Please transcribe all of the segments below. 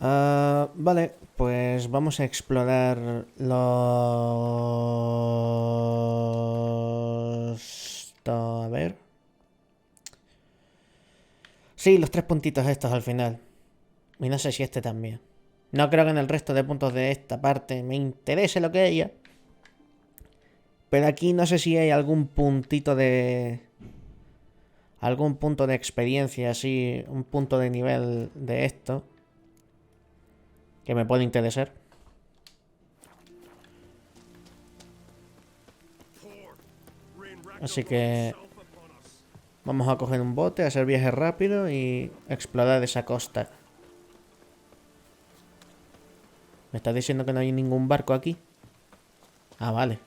Vale, pues vamos a explorar a ver. Sí, los 3 puntitos estos al final. Y no sé si este también. No creo que en el resto de puntos de esta parte me interese lo que haya. Pero aquí no sé si hay algún puntito de... algún punto de experiencia, así, un punto de nivel de esto que me puede interesar. Así que vamos a coger un bote, hacer viaje rápido y explorar esa costa. ¿Me estás diciendo que no hay ningún barco aquí? Ah, vale.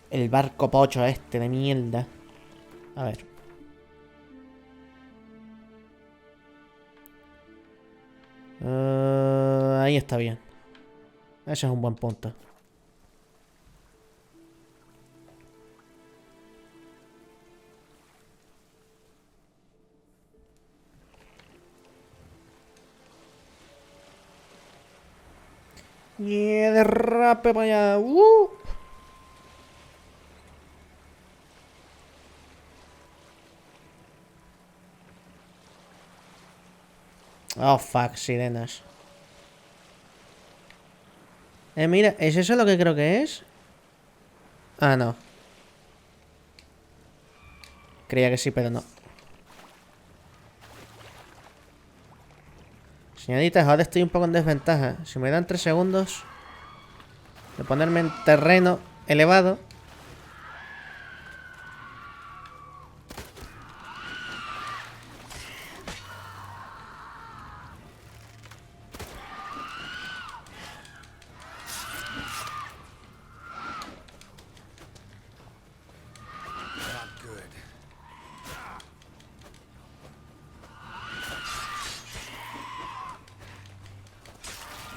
El barco pocho este de mierda. A ver. Ahí está bien. Ese es un buen punto. Yeah, derrape para allá. Oh, fuck, sirenas. Mira, ¿es eso lo que creo que es? Ah, no. Creía que sí, pero no. Señoritas, ahora estoy un poco en desventaja. Si me dan 3 segundos de ponerme en terreno elevado.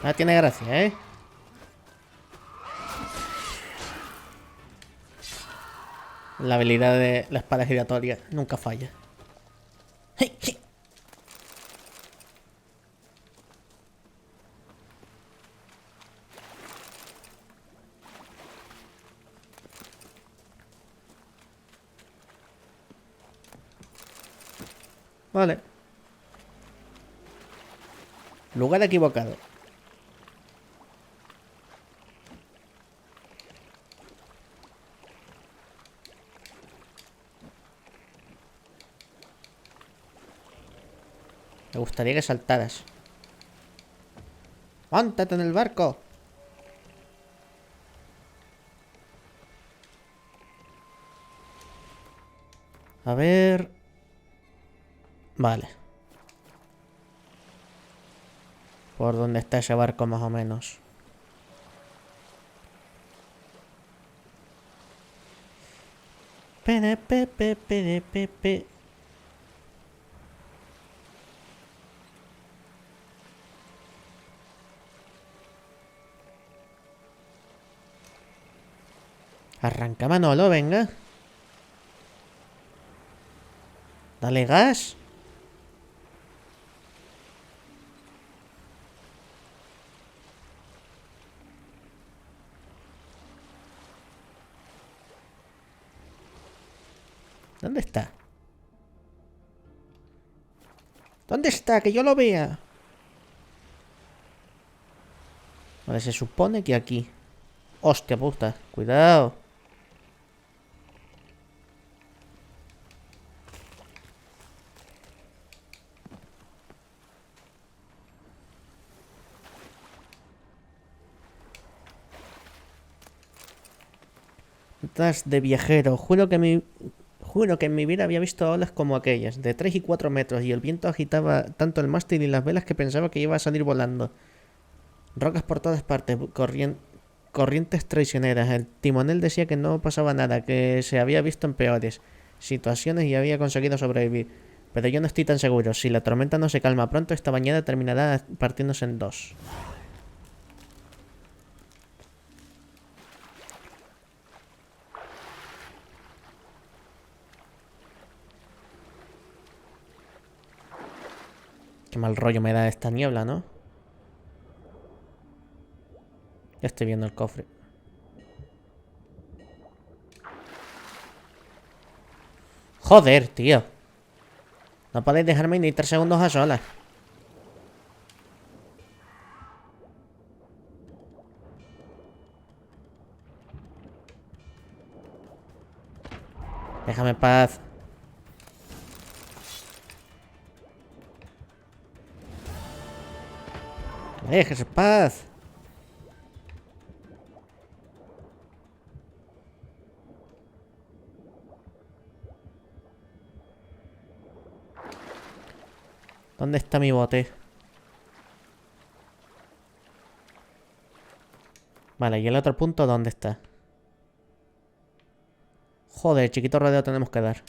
Ah, tiene gracia, ¿eh? La habilidad de la espada giratoria nunca falla. ¡Hey, hey! Vale. Lugar equivocado. Me gustaría que saltaras. ¡Móntate en el barco! A ver... Vale. ¿Por dónde está ese barco más o menos? PDP. Arranca Manolo, venga. Dale gas. ¿Dónde está? ¿Dónde está? Que yo lo vea. Vale, se supone que aquí. Hostia puta, cuidado. Estás de viajero. Juro que en mi vida había visto olas como aquellas, de 3 y 4 metros, y el viento agitaba tanto el mástil y las velas que pensaba que iba a salir volando. Rocas por todas partes, corrientes traicioneras. El timonel decía que no pasaba nada, que se había visto en peores situaciones y había conseguido sobrevivir. Pero yo no estoy tan seguro. Si la tormenta no se calma pronto, esta bañada terminará partiéndose en dos. Qué mal rollo me da esta niebla, ¿no? Ya estoy viendo el cofre. Joder, tío. No podéis dejarme ni 3 segundos a solas. Déjame en paz. Déjame en paz. ¿Dónde está mi bote? Vale, ¿y el otro punto dónde está? Joder, chiquito rodeo tenemos que dar.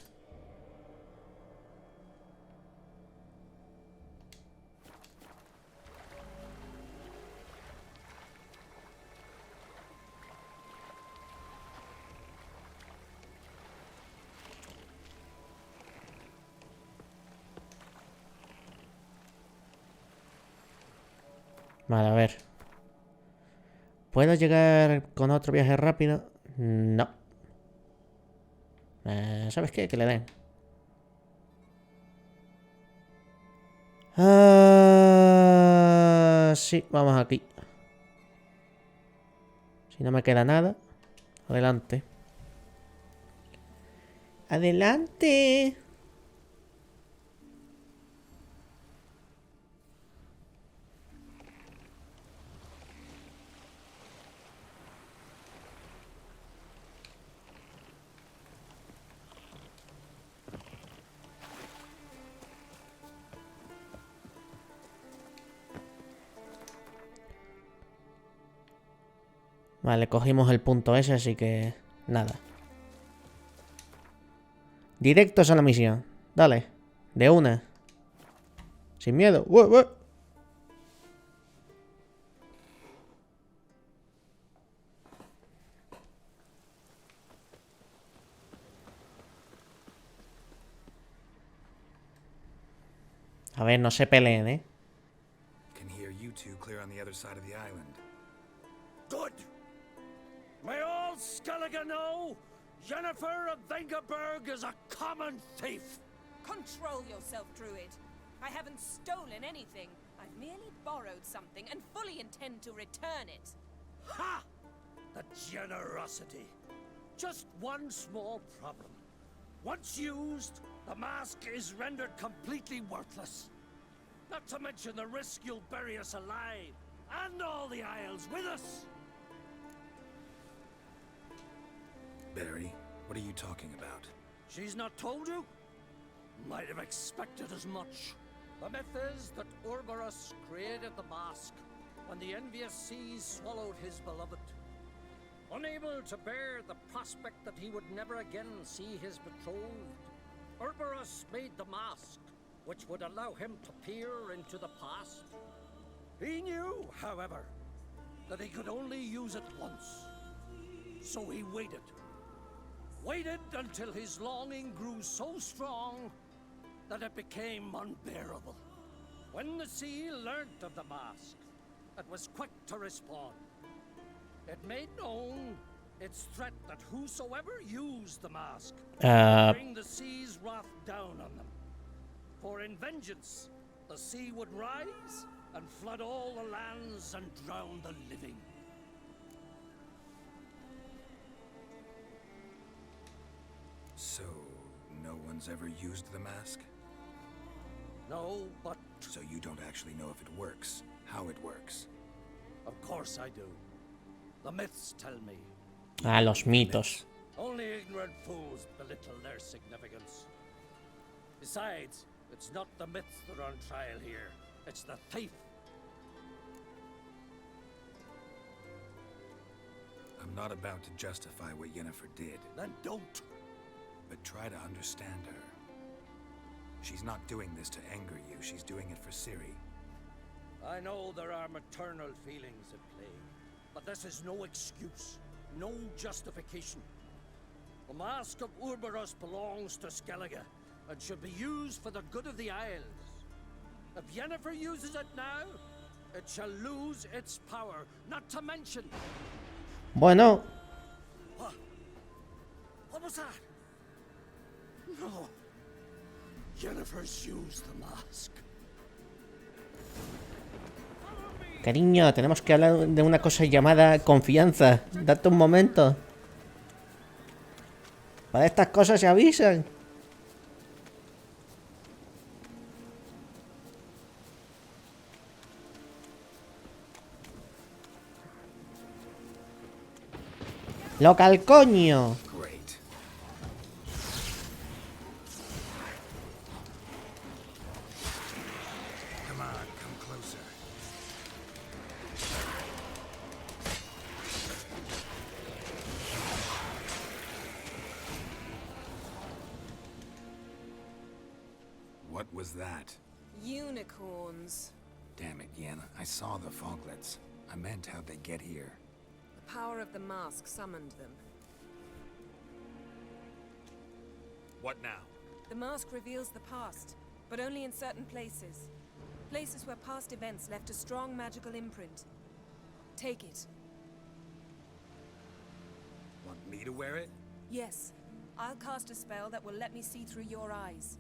Vale, a ver. ¿Puedo llegar con otro viaje rápido? No. ¿Sabes qué? Que le den. Sí, vamos aquí. Si no me queda nada. Adelante. ¡Adelante! Vale, cogimos el punto ese, así que... nada. Directos a la misión. Dale. De una. Sin miedo. ¡Ué, ué! A ver, no se peleen, ¿eh? Can hear you two clear on the other side of the island. Good. May all Skellige know Jennifer of Vengerberg is a common thief. Control yourself, Druid. I haven't stolen anything. I've merely borrowed something and fully intend to return it. Ha! The generosity. Just one small problem. Once used, the mask is rendered completely worthless. Not to mention the risk you'll bury us alive, and all the Isles with us. Barry, what are you talking about? She's not told you? Might have expected as much. The myth is that Ouroboros created the mask when the envious seas swallowed his beloved. Unable to bear the prospect that he would never again see his betrothed, Ouroboros made the mask, which would allow him to peer into the past. He knew, however, that he could only use it once. So he waited. Waited until his longing grew so strong that it became unbearable. When the sea learnt of the mask, it was quick to respond. It made known its threat that whosoever used the mask would bring the sea's wrath down on them. For in vengeance, the sea would rise and flood all the lands and drown the living. So, no one's ever used the mask? No, but... So you don't actually know if it works, how it works? Of course I do. The myths tell me. Ah, los mitos. Only ignorant fools belittle their significance. Besides, it's not the myths that are on trial here. It's the thief. I'm not about to justify what Yennefer did, Then don't. but try to understand her. She's not doing this to anger you, she's doing it for Ciri. I know there are maternal feelings at play, but this is no excuse, no justification. The Mask of Ouroboros belongs to Skellige and should be used for the good of the Isles. If Yennefer uses it now, it shall lose its power. Not to mention. Bueno, What was that? No. Yennefer's used the mask. cariño, tenemos que hablar de una cosa llamada confianza. Date un momento. Para estas cosas se avisan. ¡Local coño! Great. Come on, come closer. What was that? Unicorns. Damn it, Yen. I saw the foglets. I meant how'd they get here? The power of the mask summoned them. What now? The mask reveals the past, but only in certain places. Places where past events left a strong magical imprint. Take it. Want me to wear it? Yes. I'll cast a spell that will let me see through your eyes.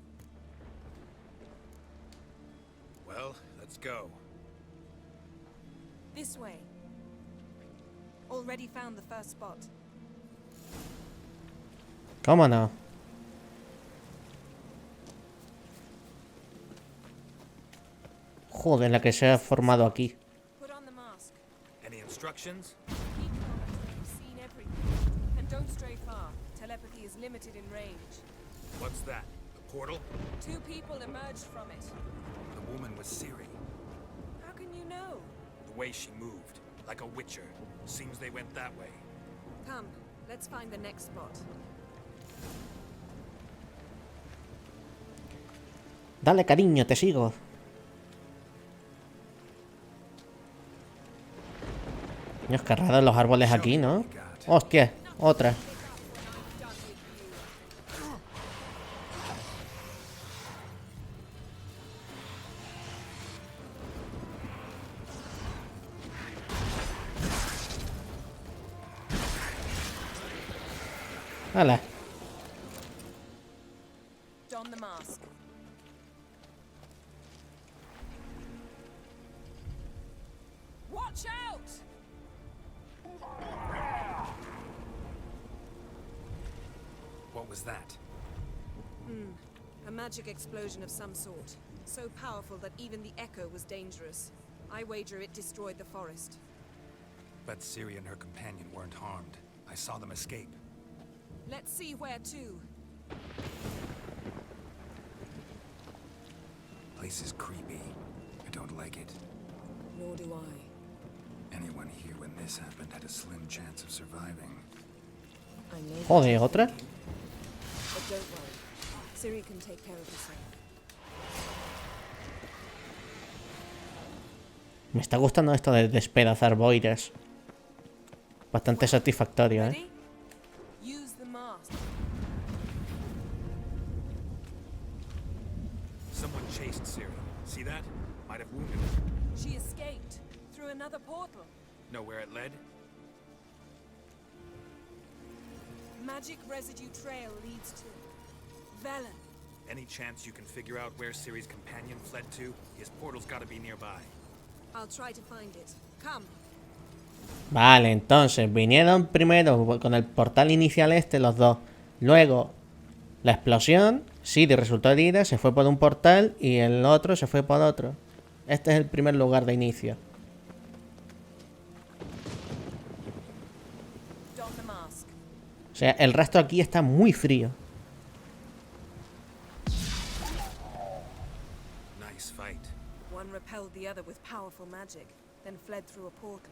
Well, let's go. This way. Already found the first spot. ¿Cómo no? Joder, la que se ha formado aquí. Put on the mask. Any instructions? Keep combat until you've seen everything. And don't stray far. Telepathy is limited in range. What's that? A portal? 2 people emerged from it. The woman was Ciri. How can you know? The way she moved, like a witcher. Seems they went that way. Come, let's find the next spot. Dale, cariño, te sigo. Coño, es que raro los árboles aquí, ¿no? Hostia, otra. ¡Hala! Don the mask. Watch out! What was that? A magic explosion of some sort. So powerful that even the echo was dangerous. I wager it destroyed the forest. But Ciri and her companion weren't harmed. I saw them escape. Let's see where to. Place is creepy. I don't like it. Nor do I. Anyone here when this happened had a slim chance of surviving. I know. Joder, otra. But don't worry. Ciri can take care of herself. Me está gustando esto de despedazar boiras. Bastante satisfactorio, ¿eh? Ready? Use the mask. Someone chased Ciri. See that? Might have wounded her. She escaped through another portal. Know where it led? Magic residue trail leads to Velen. Any chance you can figure out where Ciri's companion fled to? His portal's gotta be nearby. I'll try to find it. Come. Vale, entonces vinieron primero con el portal inicial este los dos. Luego la explosión, Ciri resultó herida, se fue por un portal y el otro se fue por otro. Este es el primer lugar de inicio. Don the mask. O sea, el resto aquí está muy frío. Nice fight. One repelled the other with powerful magic, then fled through a portal.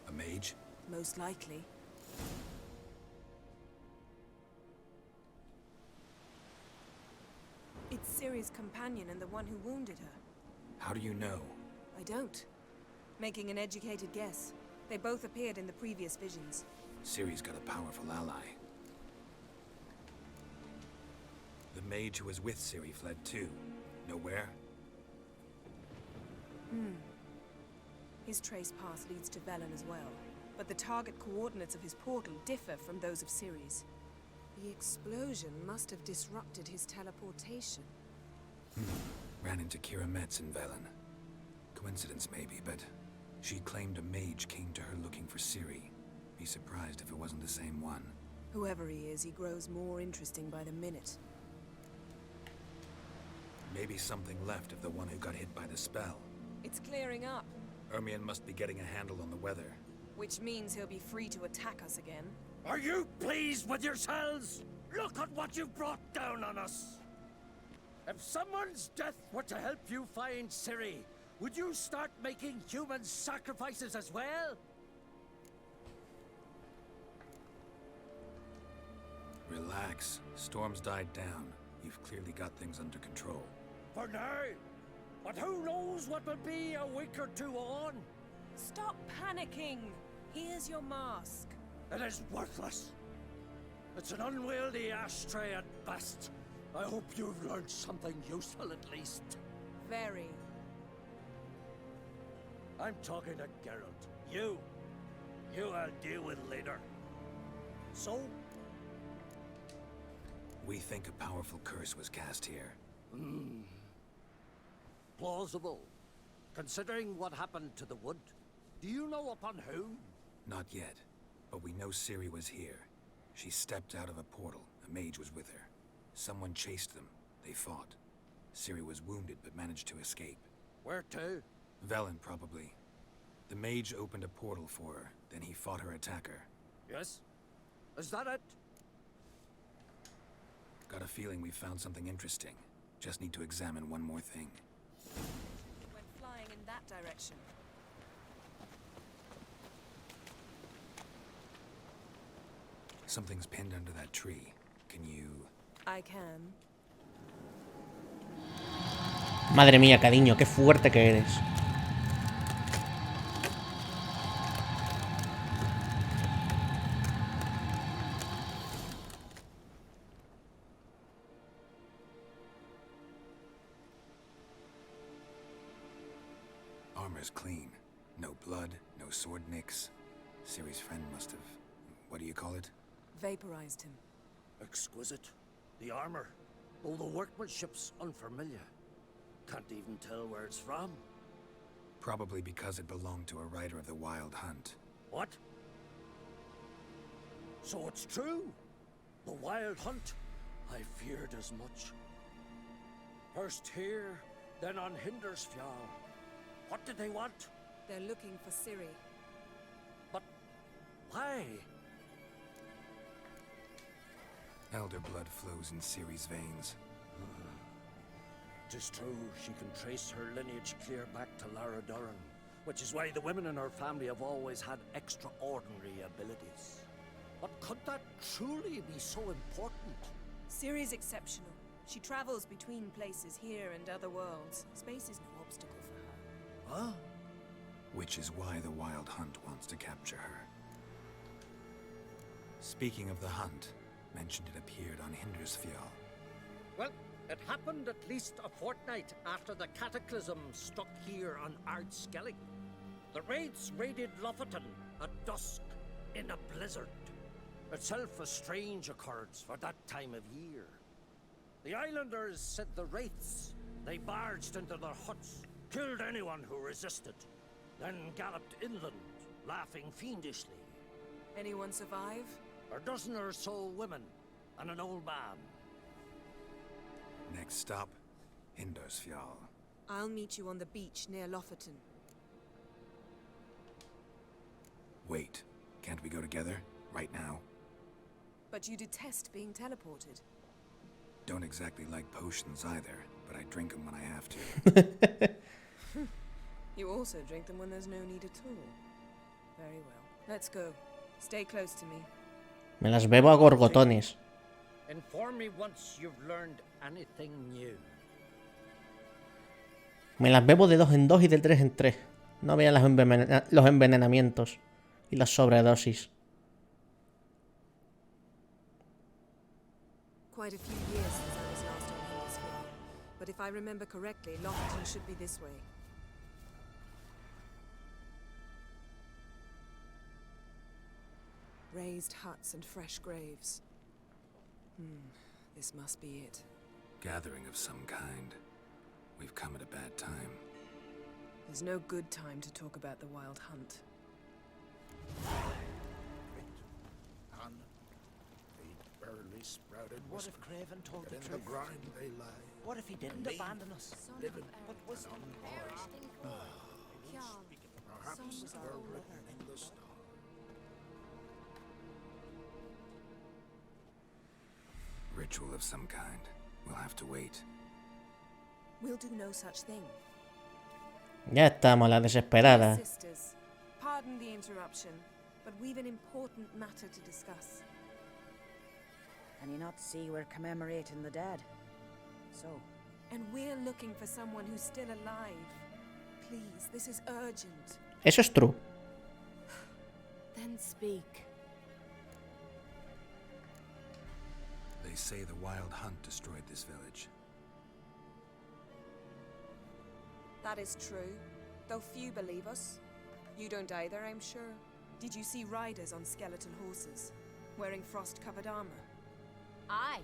A mage? Most likely. It's Ciri's companion and the one who wounded her. How do you know? I don't. Making an educated guess. They both appeared in the previous visions. Ciri's got a powerful ally. The mage who was with Ciri fled too. Know where? His trace path leads to Velen as well, but the target coordinates of his portal differ from those of Ceres. The explosion must have disrupted his teleportation. Ran into Kira Metz in Velen. Coincidence maybe, but she claimed a mage came to her looking for Ciri. Be surprised if it wasn't the same one. Whoever he is, he grows more interesting by the minute. Maybe something left of the one who got hit by the spell. It's clearing up, Ermion must be getting a handle on the weather. which means he'll be free to attack us again. Are you pleased with yourselves? Look at what you've brought down on us. If someone's death were to help you find Ciri, would you start making human sacrifices as well? Relax. Storm's died down. You've clearly got things under control. For now. But who knows what will be a week or two on? Stop panicking! Here's your mask. It is worthless. It's an unwieldy ashtray at best. I hope you've learned something useful at least. Very. I'm talking to Geralt. You I'll deal with later. So, We think a powerful curse was cast here. plausible. Considering what happened to the wood, do you know upon whom? Not yet, but we know Ciri was here. She stepped out of a portal. A mage was with her. Someone chased them. They fought. Ciri was wounded but managed to escape. Where to? Velen, probably. The mage opened a portal for her, then he fought her attacker. Yes? Is that it? Got a feeling we found something interesting. Just need to examine one more thing. It went flying in that direction. Something's pinned under that tree. Can you... I can. Madre mía, cariño, qué fuerte que eres. Armor's clean. No blood, no sword nicks. Ciri's friend must have... What do you call it? Vaporized him. Exquisite. The armor, though the workmanship's unfamiliar. Can't even tell where it's from. Probably because it belonged to a rider of the Wild Hunt. What? So it's true? The Wild Hunt? I feared as much. First here, then on Hindersfjall. What did they want? They're looking for Ciri. But why? Elder blood flows in Ciri's veins. Tis true, she can trace her lineage clear back to Lara Duran, which is why the women in her family have always had extraordinary abilities. But could that truly be so important? Ciri's exceptional. She travels between places here and other worlds. Space is no obstacle for her. Huh? Which is why the Wild Hunt wants to capture her. Speaking of the hunt, mentioned it appeared on Hindersfjall. Well, it happened at least a fortnight after the cataclysm struck here on Ardskellig. The raids raided Lofoten at dusk in a blizzard. Itself a strange occurrence for that time of year. The islanders said the wraiths. They barged into their huts, killed anyone who resisted, then galloped inland, laughing fiendishly. Anyone survive? A dozen or so women and an old man. Next stop, Hindersfjall. I'll meet you on the beach near Lofoten. Wait, can't we go together? Right now? But you detest being teleported. Don't exactly like potions either, but I drink them when I have to. You also drink them when there's no need at all. Very well. Let's go. Stay close to me. Me las bebo a gorgotones. Inform me once you've learned anything new. Me las bebo de 2 en 2 y de 3 en 3. No vean los envenenamientos y las sobredosis. Quite a few years since I was last on Hindersfjall. But if I remember correctly, Lofoten should be this way. Raised huts and fresh graves. This must be it. Gathering of some kind. We've come at a bad time. There's no good time to talk about the Wild Hunt. On they barely sprouted. What if Craven told the in the truth? grind they lie. What if he didn't Me. abandon us? Living But was perhaps they're written in the stars. Ritual of some kind. We'll have to wait. We'll do no such thing. Ya estamos, la desesperada. Sisters, pardon the interruption, but we've an important matter to discuss. Can you not see we're commemorating the dead? So, And we're looking for someone who's still alive. Please, this is urgent. Eso es true. Then speak. They say the Wild Hunt destroyed this village. That is true, though few believe us. You don't either, I'm sure. Did you see riders on skeleton horses, wearing frost-covered armor? Aye,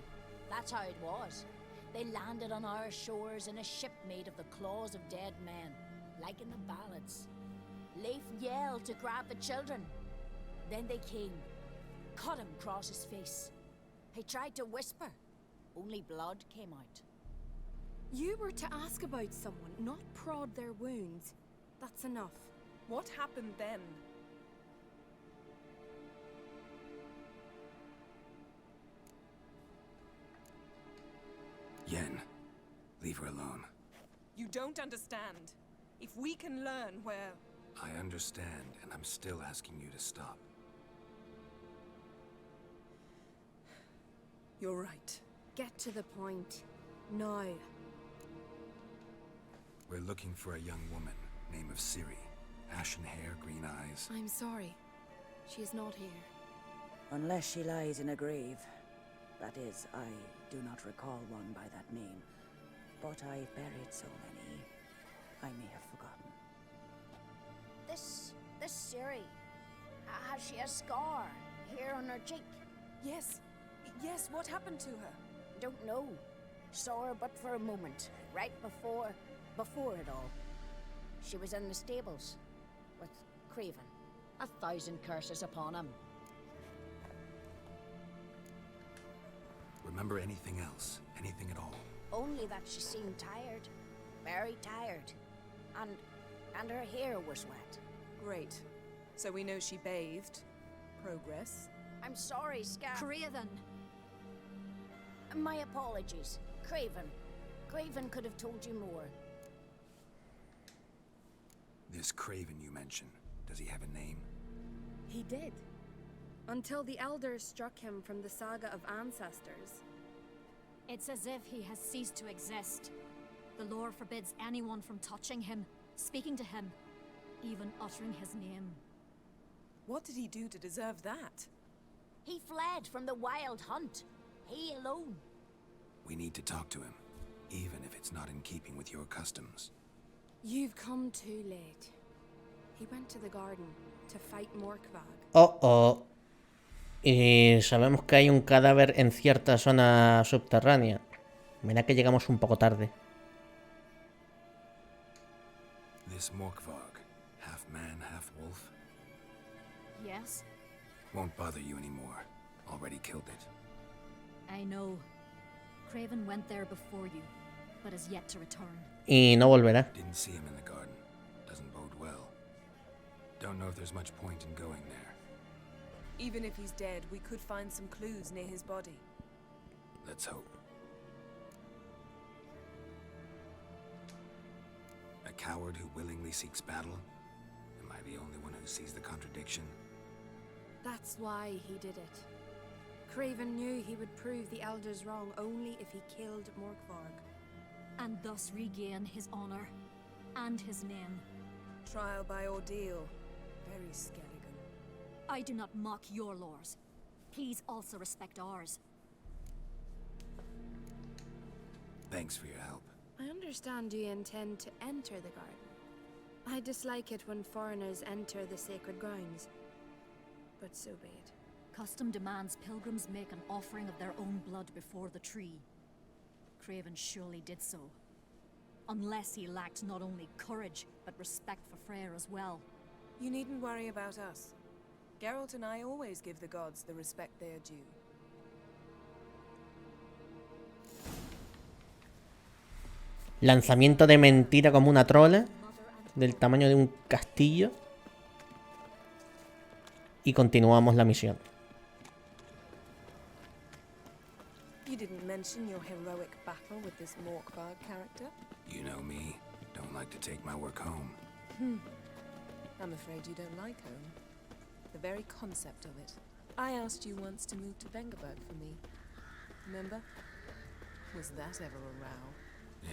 that's how it was. They landed on our shores in a ship made of the claws of dead men, like in the ballads. Leif yelled to grab the children. Then they came, cut him across his face. He tried to whisper, only blood came out. You were to ask about someone, not prod their wounds. That's enough. What happened then? Yen, leave her alone. You don't understand. If we can learn where... I understand, and I'm still asking you to stop. You're right. Get to the point. Now. We're looking for a young woman, name of Ciri. Ashen hair, green eyes. I'm sorry. She is not here. unless she lies in a grave. That is, I do not recall one by that name. But I've buried so many, I may have forgotten. This Ciri, has she a scar here on her cheek? Yes. Yes, what happened to her? Don't know. Saw her but for a moment, right before it all. She was in the stables with Craven. 1,000 curses upon him. Remember anything else? Anything at all? Only that she seemed tired. Very tired. And her hair was wet. Great. So we know she bathed. Progress. I'm sorry, Scar. Craven! My apologies. Craven. Craven could have told you more. This Craven you mentioned, does he have a name? He did. Until the elders struck him from the saga of ancestors. It's as if he has ceased to exist. The lore forbids anyone from touching him, speaking to him, even uttering his name. What did he do to deserve that? He fled from the Wild Hunt. He alone. We need to talk to him, even if it's not in keeping with your customs. You've come too late. He went to the garden to fight Morkvag. Oh, oh. Y sabemos que hay un cadáver en cierta zona subterránea. Mira que llegamos un poco tarde. This Morkvag, half man, half wolf, Yes, won't bother you anymore. Already killed it. I know. Craven went there before you, but is yet to return. Y no volverá. Didn't see him in the garden. Doesn't bode well. Don't know if there's much point in going there. Even if he's dead, we could find some clues near his body. Let's hope. A coward who willingly seeks battle? Am I the only one who sees the contradiction? That's why he did it. Craven knew he would prove the elders wrong only if he killed Morkvarg. And thus regain his honor and his name. Trial by ordeal. Very Skelligan. I do not mock your laws. Please also respect ours. Thanks for your help. I understand you intend to enter the garden. I dislike it when foreigners enter the sacred grounds. But so be it. Custom demands pilgrims make an offering of their own blood before the tree. Craven surely did so. Unless he lacked not only courage, but respect for Freyr as well. You needn't worry about us. Geralt and I always give the gods the respect they are due. Lanzamiento de mentira como una trola. Del tamaño de un castillo. Y continuamos la misión. You didn't mention your heroic battle with this Morkbard character? You know me. Don't like to take my work home. I'm afraid you don't like home. The very concept of it. I asked you once to move to Vengerberg for me. Remember? Was that ever a row?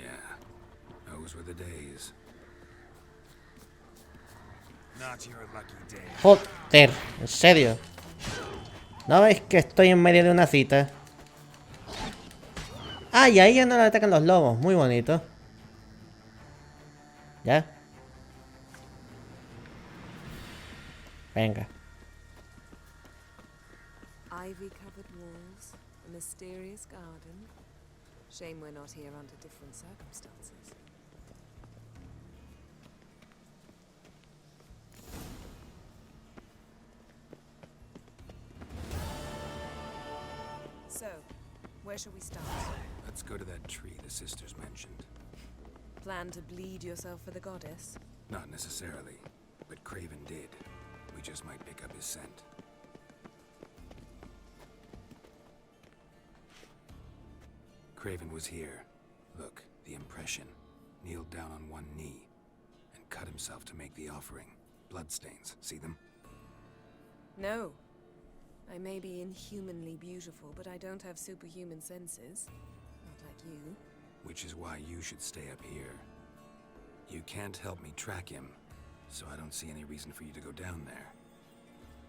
Yeah. Those were the days. Not your lucky day. Joder, en serio. ¿No veis que estoy en medio de una cita? Ah, y ahí ya no le atacan los lobos. Muy bonito. ¿Ya? Venga. Ivy-covered walls, a mysterious garden. Shame we're not here under different circumstances. So, where shall we start? Let's go to that tree the sisters mentioned. Plan to bleed yourself for the goddess? Not necessarily, but Craven did. We just might pick up his scent. Craven was here. Look, the impression. Kneeled down on one knee and cut himself to make the offering. Bloodstains, see them? No. I may be inhumanly beautiful, but I don't have superhuman senses. Not like you. Which is why you should stay up here. You can't help me track him, so I don't see any reason for you to go down there.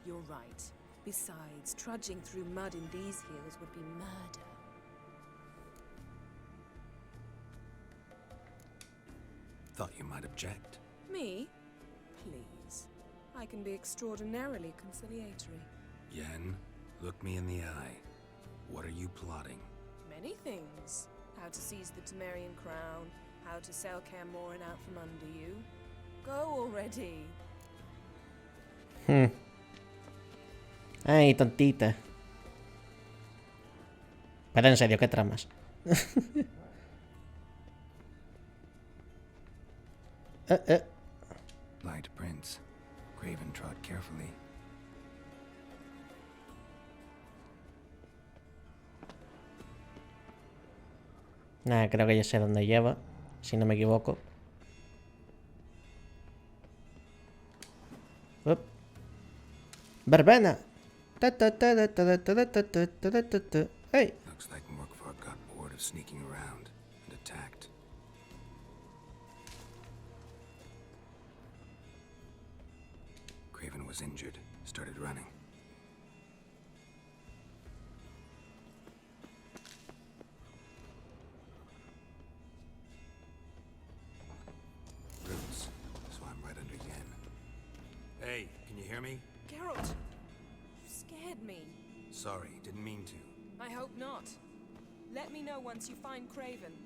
You're right. Besides, trudging through mud in these hills would be murder. Thought you might object. Me? Please. I can be extraordinarily conciliatory. Yen, look me in the eye. What are you plotting? Many things. How to seize the Temerian crown, how to sell Kaer Morhen out from under you. Go already. Ay, tontita. Pero en serio, ¿qué tramas? Light prints. Craven trod carefully. Nada, creo que ya sé dónde lleva, si no me equivoco. Up. Verbena. Hey. Looks like Morkvar got bored of sneaking around and attacked. Craven was injured, started running. Roots, so I'm right under Yen. Hey, can you hear me? Geralt! You scared me. Sorry, didn't mean to. I hope not. Let me know once you find Craven.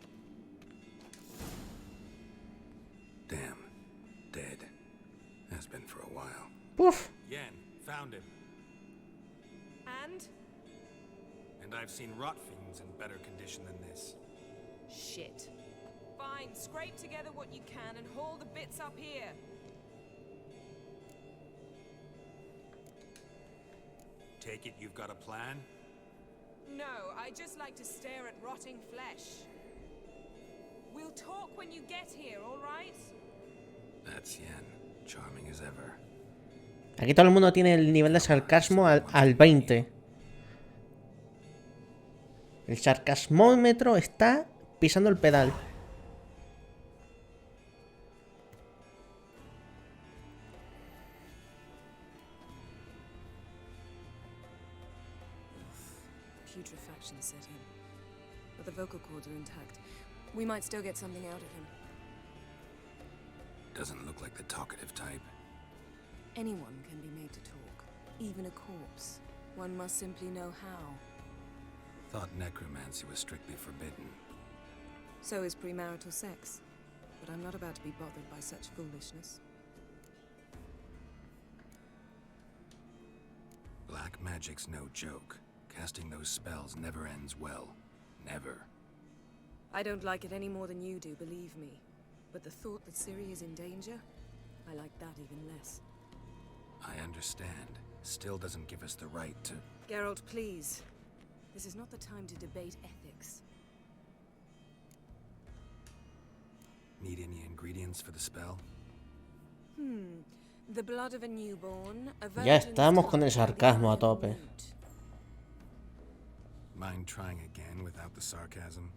Damn. Dead. Has been for a while. Puf. Yen, found him. And? And I've seen rot fiends in better condition than this. Shit. Fine, scrape together what you can and haul the bits up here. Take it you've got a plan? No, I just like to stare at rotting flesh. We'll talk when you get here, all right? That's Yen. Charming as ever. Aquí todo el mundo tiene el nivel de sarcasmo al 20. El sarcasmómetro está pisando el pedal. Putrefaction set in. But the vocal cords are intact. We might still get something out of him. Doesn't look like the talkative type. Anyone can be made to talk. Even a corpse. One must simply know how. Thought necromancy was strictly forbidden. So is premarital sex. But I'm not about to be bothered by such foolishness. Black magic's no joke. Casting those spells never ends well. Never. I don't like it any more than you do, believe me. But the thought that Ciri is in danger, I like that even less. I understand. Still doesn't give us the right to... Geralt, please. This is not the time to debate ethics. Need any ingredients for the spell? The blood of a newborn, a Ya virgin's estamos con el cup, and the sarcasmo a iron tope. root. Mind trying again without the sarcasm?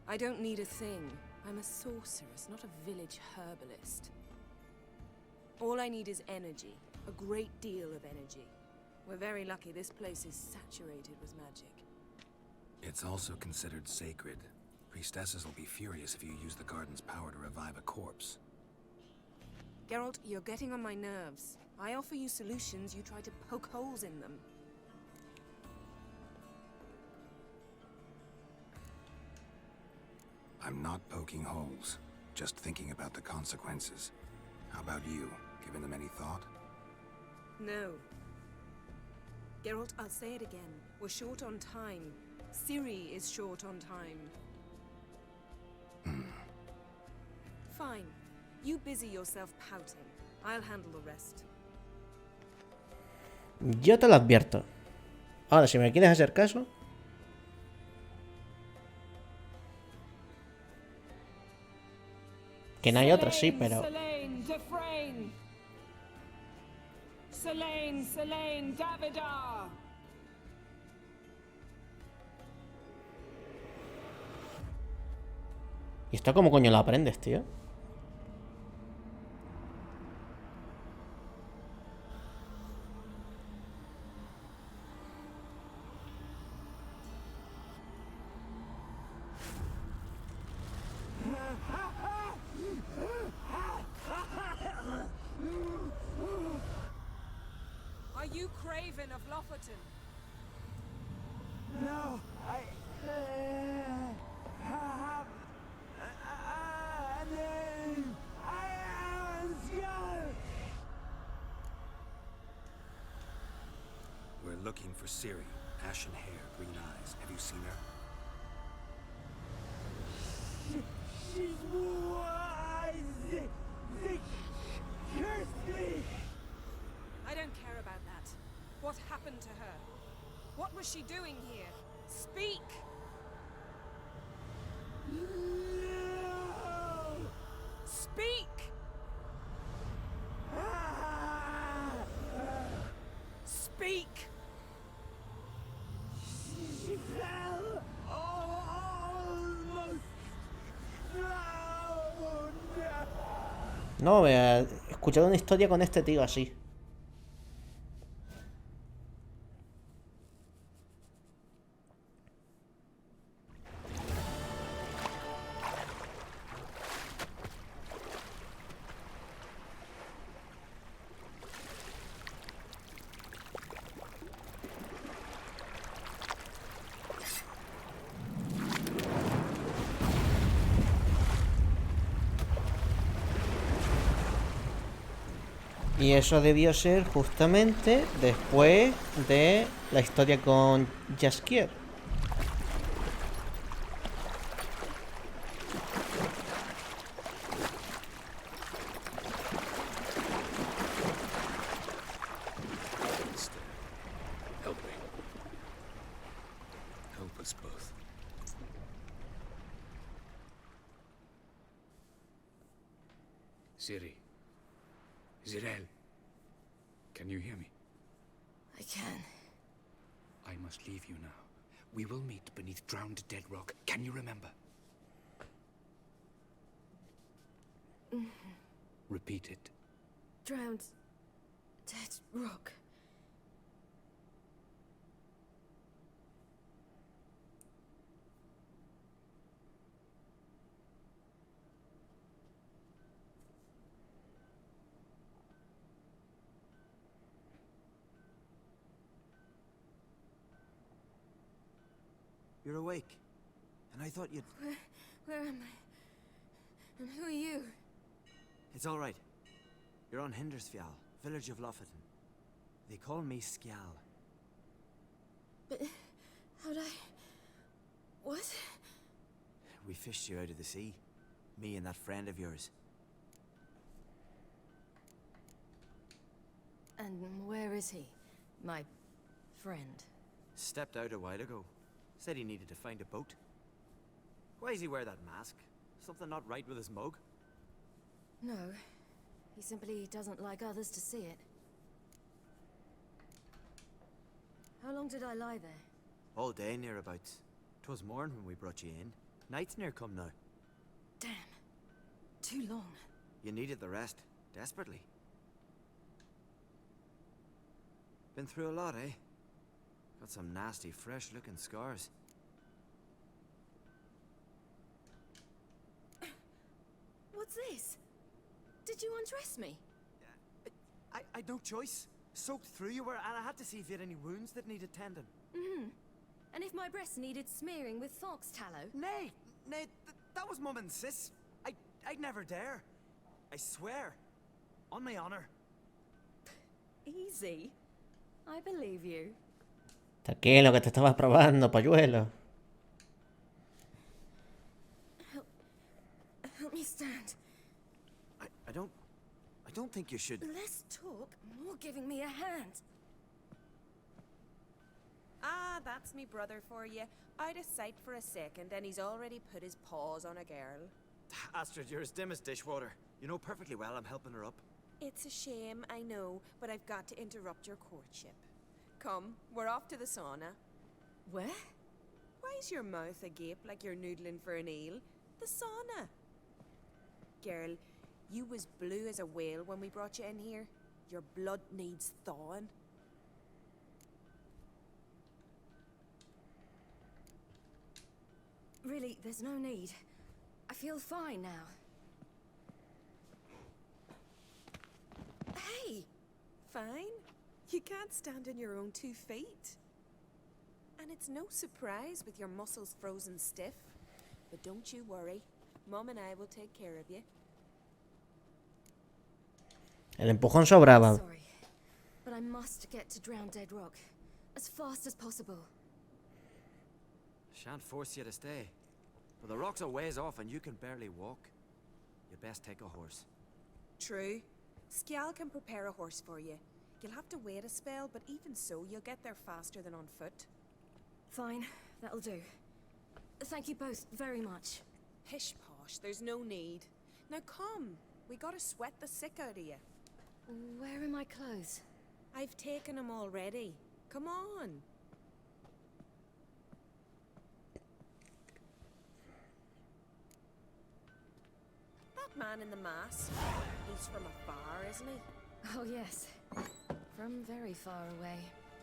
I don't need a thing. I'm a sorceress, not a village herbalist. All I need is energy. A great deal of energy. We're very lucky this place is saturated with magic. It's also considered sacred. Priestesses will be furious if you use the garden's power to revive a corpse. Geralt, you're getting on my nerves. I offer you solutions, you try to poke holes in them. I'm not poking holes, just thinking about the consequences. How about you? Given them any thought? No. Geralt, I'll say it again. We're short on time. Ciri is short on time. Fine. You busy yourself pouting. I'll handle the rest. Yo te lo advierto. Ahora, si me quieres hacer caso... Que no hay otra, sí, pero... Selene, Davidar. ¿Y esto cómo coño lo aprendes, tío? Are you Craven of Lofoten? No, I have a name. I am Scar. We're looking for Ciri. Ashen hair, green eyes. Have you seen her? She's wise. They cursed me. I don't care about that. What happened to her? What was she doing here? Speak! No. Speak! Speak! She fell almost drowned. No, vea, he escuchado una historia con este tío así. Y eso debió ser justamente después de la historia con Jaskier. Help me. Help us both. Ciri. Zirel. Can you hear me? I can. I must leave you now. We will meet beneath drowned dead rock. Can you remember? Repeat it. Drowned. Dead rock. You're awake. And I thought you'd... Where am I? And who are you? It's all right. You're on Hindersfjall, village of Lofoten. They call me Skjal. But how'd I... What? We fished you out of the sea. Me and that friend of yours. And where is he? My friend. Stepped out a while ago. Said he needed to find a boat. Why does he wear that mask? Something not right with his mug? No. He simply doesn't like others to see it. How long did I lie there? All day nearabouts. 'Twas morn when we brought you in. Night's near come now. Damn. Too long. You needed the rest. Desperately. Been through a lot, eh? Got some nasty, fresh-looking scars. What's this? Did you undress me? I'd no choice. Soaked through you were, and I had to see if you had any wounds that needed tending. Mm-hmm. And if my breasts needed smearing with fox tallow? Nay, that was Mum and Sis. I'd never dare. I swear. On my honor. Easy. I believe you. Tranquilo, que te estabas probando, polluelo. Help me stand. I don't think you should... Less talk, more giving me a hand. Ah, that's me brother for you. Out of sight for a second, and he's already put his paws on a girl. Astrid, you're as dim as dishwater. You know perfectly well I'm helping her up. It's a shame, I know, but I've got to interrupt your courtship. Come, we're off to the sauna. Where? Why's your mouth agape like you're noodling for an eel? The sauna. Girl, you was blue as a whale when we brought you in here. Your blood needs thawing. Really, there's no need. I feel fine now. Hey! Fine? You can't stand on your own 2 feet. And it's no surprise with your muscles frozen stiff. But don't you worry. Mom and I will take care of you. El empujón sobraba. Sorry, but I must get to Drowned Dead Rock as fast as possible. Shan't force you to stay. But the rock's a ways off and you can barely walk. You best take a horse. True. Skjal can prepare a horse for you. You'll have to wait a spell, but even so, you'll get there faster than on foot. Fine, that'll do. Thank you both very much. Pish posh, there's no need. Now come, we gotta sweat the sick out of you. Where are my clothes? I've taken them already. Come on. That man in the mask, he's from afar, isn't he? Oh yes, from very far away.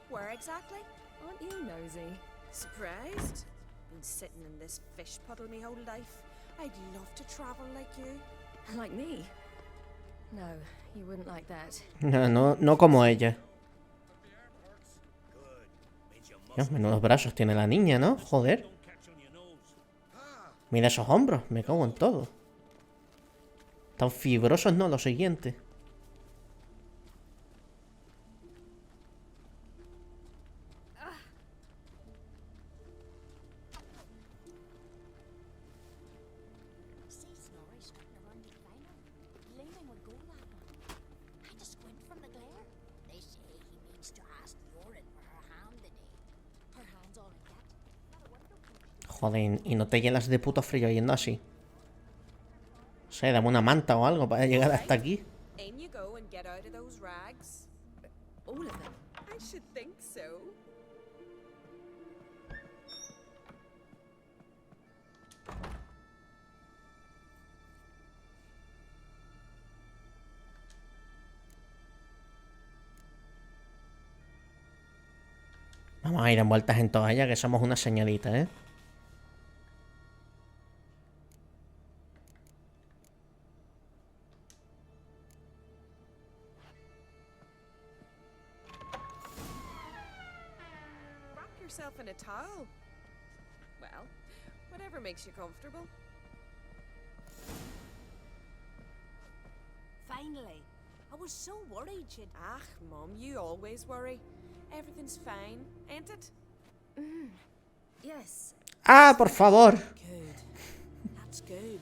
Where exactly? Aren't you nosy? Surprised? Been sitting in this fish puddle me whole life. I'd love to travel like you. Like me? No, you wouldn't like that. No como ella. Dios, menudos brazos tiene la niña, ¿no? Joder. Mira esos hombros, me cago en todo. Tan fibrosos no, lo siguiente. Joder, y no te llenas de puto frío yendo así. O sea, dame una manta o algo para llegar hasta aquí. In you go and get out of those rags. All of them? I should think so. Vamos a ir envueltas en toalla, que somos una señorita, ¿eh? Wrap yourself in a towel. Well, whatever makes you comfortable. Finally. I was so worried she'd... Ach, Mum, you always worry. Everything's fine, ain't it? Yes. Ah, por favor. Good. That's good.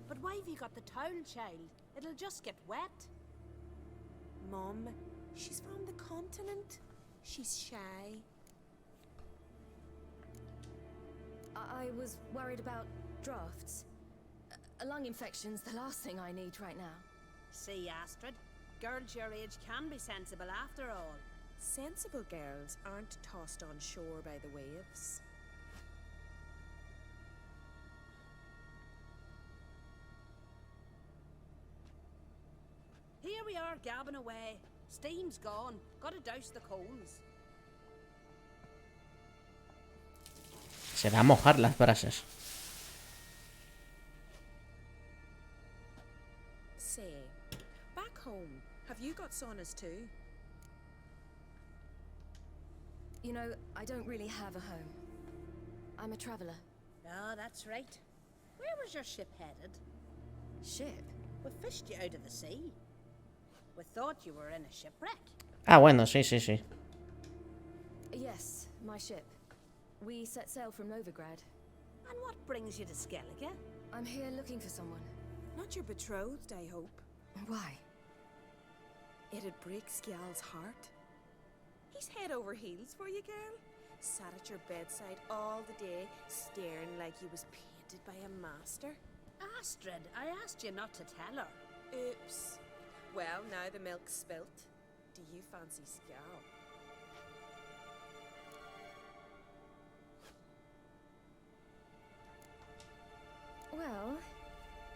But why have you got the towel, child? It'll just get wet. Mum, she's from the continent. She's shy. I was worried about drafts. A lung infection's the last thing I need right now. See, Astrid, girls your age can be sensible after all. Sensible girls aren't tossed on shore by the waves. Here we are gabbing away. Steam's gone. Gotta douse the coals. Será mojar las brasas. Say, back home, have you got saunas too? You know, I don't really have a home. I'm a traveler. Ah, that's right. Where was your ship headed? Ship? We fished you out of the sea. We thought you were in a shipwreck. Ah, bueno, sí, sí, sí. Yes, my ship. We set sail from Novigrad. And what brings you to Skellige? I'm here looking for someone. Not your betrothed, I hope. Why? It'd break Skjal's heart. He's head over heels for you, girl. Sat at your bedside all the day, staring like he was painted by a master. Astrid, I asked you not to tell her. Oops. Well, now the milk's spilt. Do you fancy Skjal? Well,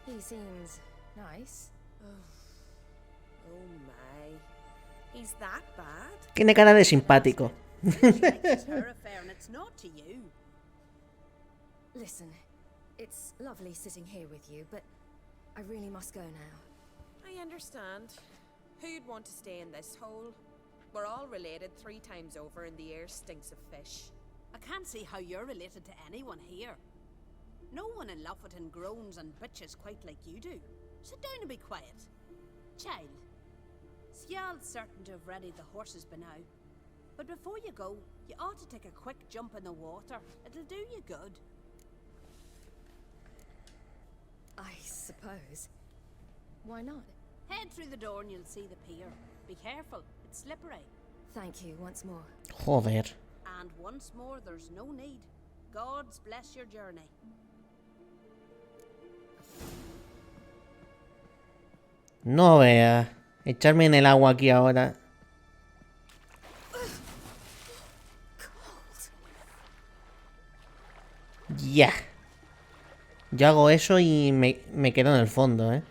he seems nice. Oh my. He's that bad? Tiene cara de simpático. It's her affair and it's not to you. Listen, it's lovely sitting here with you, but I really must go now. I understand. Who'd want to stay in this hole? We're all related 3 times over and the air stinks of fish. I can't see how you're related to anyone here. No one in Lufferton groans and bitches quite like you do. Sit down and be quiet. Child, Skjal's certain to have readied the horses by now. But before you go, you ought to take a quick jump in the water. It'll do you good. I suppose. Why not? Head through the door and you'll see the pier. Be careful, it's slippery. Thank you once more. Joder. And once more, there's no need. God's bless your journey. No vea. Echarme en el agua aquí ahora. Ya. Yo hago eso y me quedo en el fondo, ¿eh?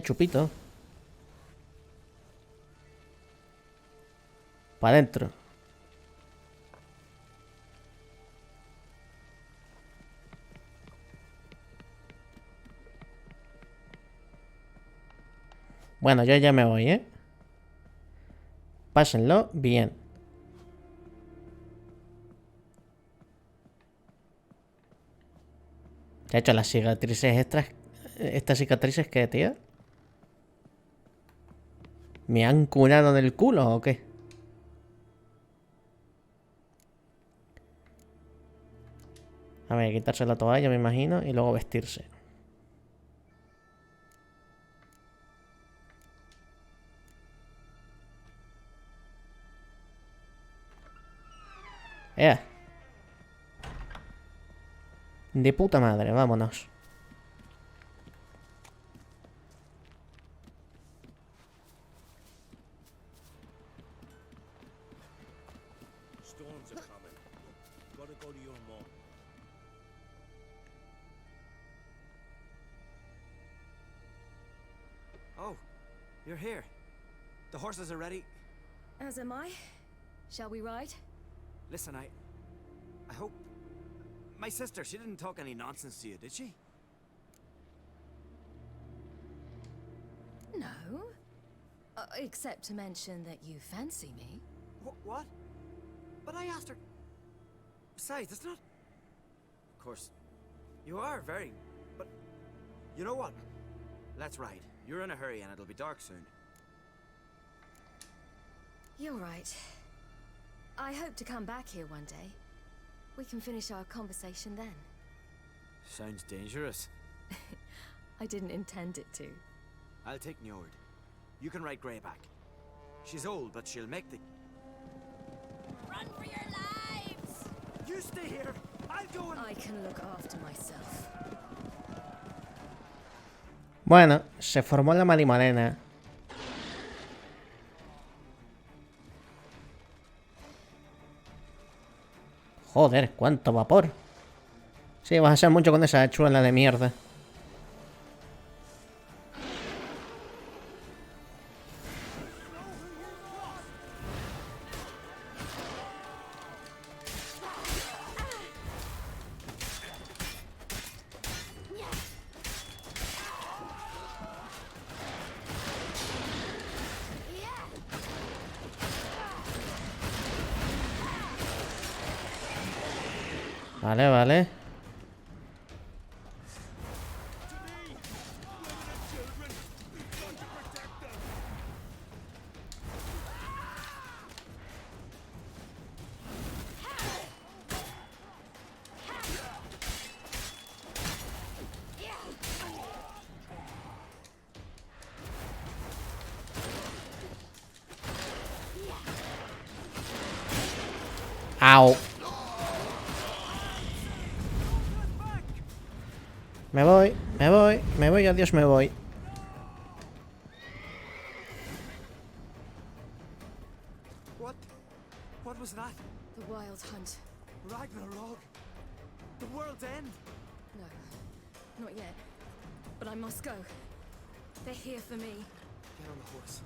Chupito. Para adentro. Bueno, yo ya me voy, ¿eh? Pásenlo bien. ¿Qué ha hecho las cicatrices extras? ¿Estas cicatrices qué, tío? ¿Me han curado del culo o qué? A ver, quitarse la toalla, me imagino, y luego vestirse. De puta madre, vámonos. Storms are coming. Gotta go to your mom. Oh, you're here. The horses are ready. As am I. Shall we ride? Listen, I hope... My sister, she didn't talk any nonsense to you, did she? No. Except to mention that you fancy me. What? But I asked her... Besides, it's not... Of course, you are very... But... You know what? Let's ride. You're in a hurry and it'll be dark soon. You're right. I hope to come back here one day. We can finish our conversation then. Sounds dangerous. I didn't intend it to. I'll take Njord. You can ride Greyback. She's old, but she'll make the... Run for your lives! You stay here! I'll go and... I can look after myself. Bueno, se formó la marimalena. Joder, cuánto vapor. Sí, vas a hacer mucho con esa hachuela de mierda. Vale, vale. Au. Me voy, adiós, me voy. What was that? The Wild Hunt. Ragnarok? The world's end? No, not yet. But I must go. They're here for me. Get on the horse.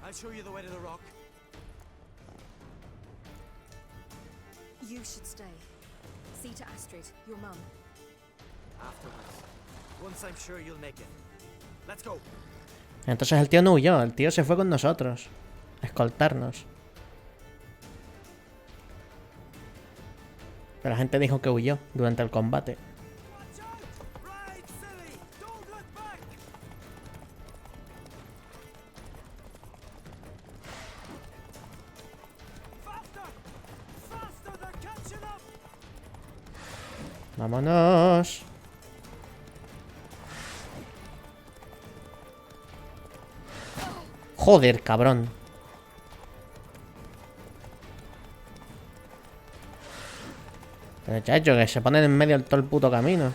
I'll show you the way to the rock. You should stay. See to Astrid, your mum. Afterwards. Once I'm sure you'll make it. Let's go. Entonces el tío no huyó, el tío se fue con nosotros. A escoltarnos. Pero la gente dijo que huyó durante el combate. Vámonos. Joder, cabrón. Pero chacho, que se ponen en medio de todo el puto camino.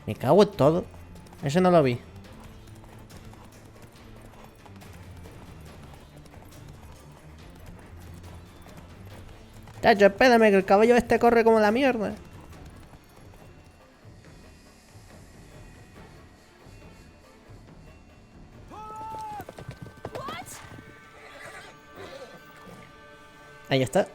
Me cago en todo. Ese no lo vi. Chacho, espérame, que el caballo este corre como la mierda. Ahí está.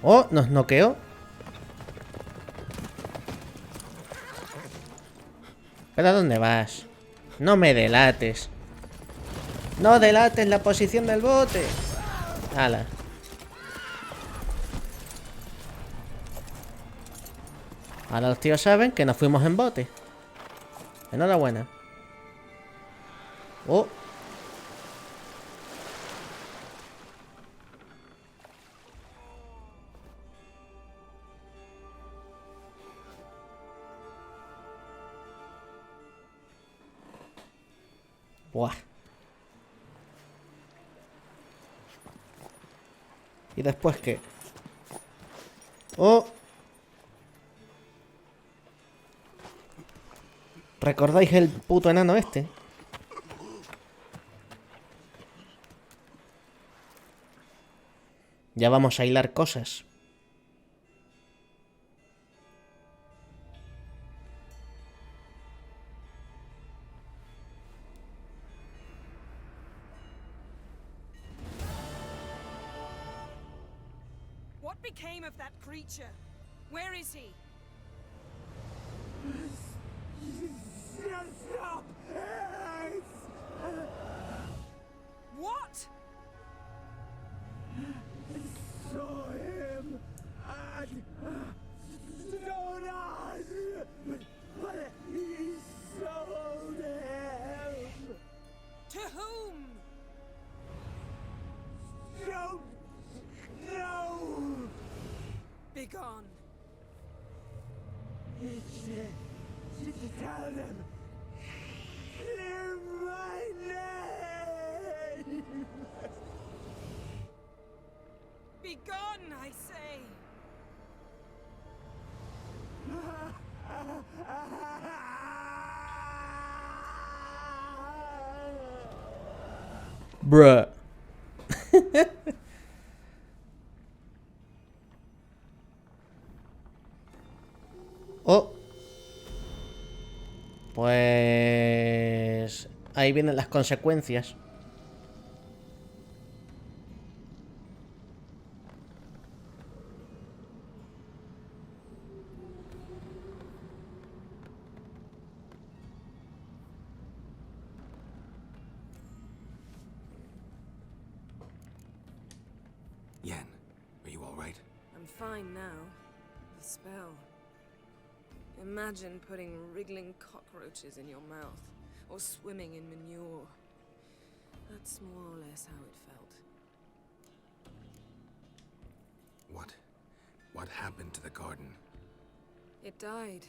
Oh, nos noqueó. ¿Pero a dónde vas? No me delates. No delates la posición del bote. Ala. Ahora los tíos saben que nos fuimos en bote. Enhorabuena. Oh. Buah. ¿Y después qué? ¡Oh! ¿Recordáis el puto enano este? Ya vamos a hilar cosas. became of that creature? Where is he? Stop! What? Saw him at Stonas, but he sold him. To whom? Don't know. Begone. Tell them. Clear my name. Begone, I say. Bruh. Oh. Pues ahí vienen las consecuencias. Yen, are you all right? I'm fine now. The spell. Imagine putting wriggling cockroaches in your mouth, or swimming in manure. That's more or less how it felt. What happened to the garden? It died.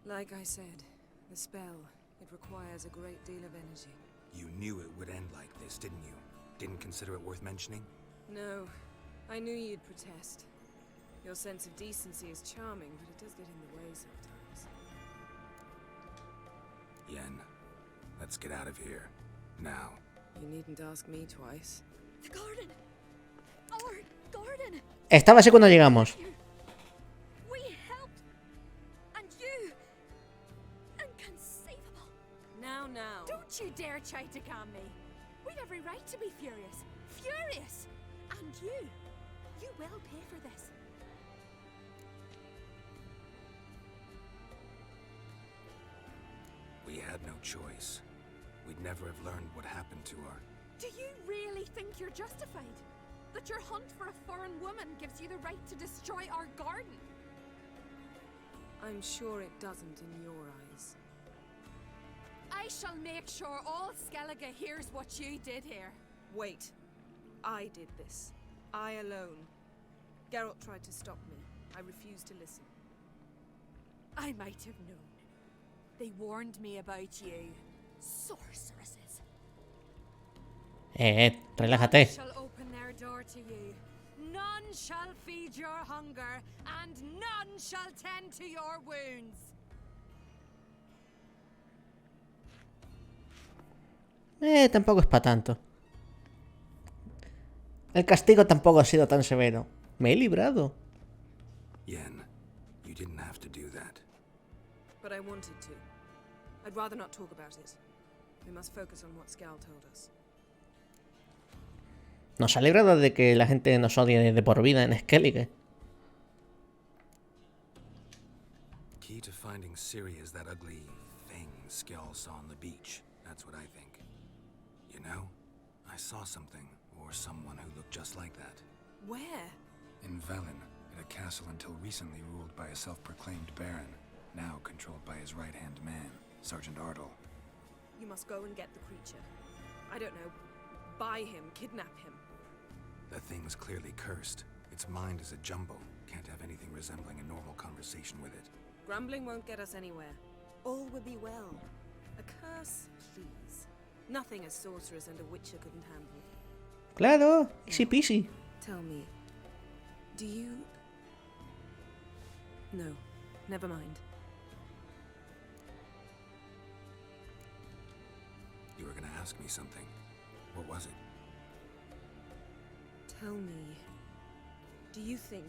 Like I said, the spell, it requires a great deal of energy. You knew it would end like this, didn't you? Didn't consider it worth mentioning? No, I knew you'd protest. Your sense of decency is charming, but it does get in the way sometimes. Yen, let's get out of here. Now. You needn't ask me twice. The garden! Our garden! Estaba así cuando llegamos. We helped! And you! Inconceivable! Now. Don't you dare try to calm me! We'd every right to be furious! Furious! And you will pay for this. We had no choice. We'd never have learned what happened to her. Do you really think you're justified? That your hunt for a foreign woman gives you the right to destroy our garden? I'm sure it doesn't in your eyes. I shall make sure all Skellige hears what you did here. Wait. I did this. I alone. Geralt tried to stop me. I refused to listen. I might have known. They warned me about you. Sorceresses. Relájate. None shall open their door to you. None shall feed your hunger, and none shall tend to your wounds. Tampoco es para tanto. El castigo tampoco ha sido tan severo. Me he librado. Yen, you didn't have to do that. But I wanted to. I'd rather not talk about it. We must focus on what Scal told us. Nos ha librado de que la gente nos odie de por vida en Skellige. Key to finding Ciri is that ugly thing Skell saw on the beach. That's what I think. You know, I saw something, or someone who looked just like that. Where? In Velen, at a castle until recently ruled by a self-proclaimed baron, now controlled by his right-hand man, Sergeant Ardle. You must go and get the creature. I don't know. Buy him, kidnap him. The thing's clearly cursed. Its mind is a jumble. Can't have anything resembling a normal conversation with it. Grumbling won't get us anywhere. All will be well. A curse, please. Nothing a sorceress and a witcher couldn't handle. Claro, easy peasy. Tell me, do you... No, never mind. You were gonna ask me something. What was it? Tell me, do you think...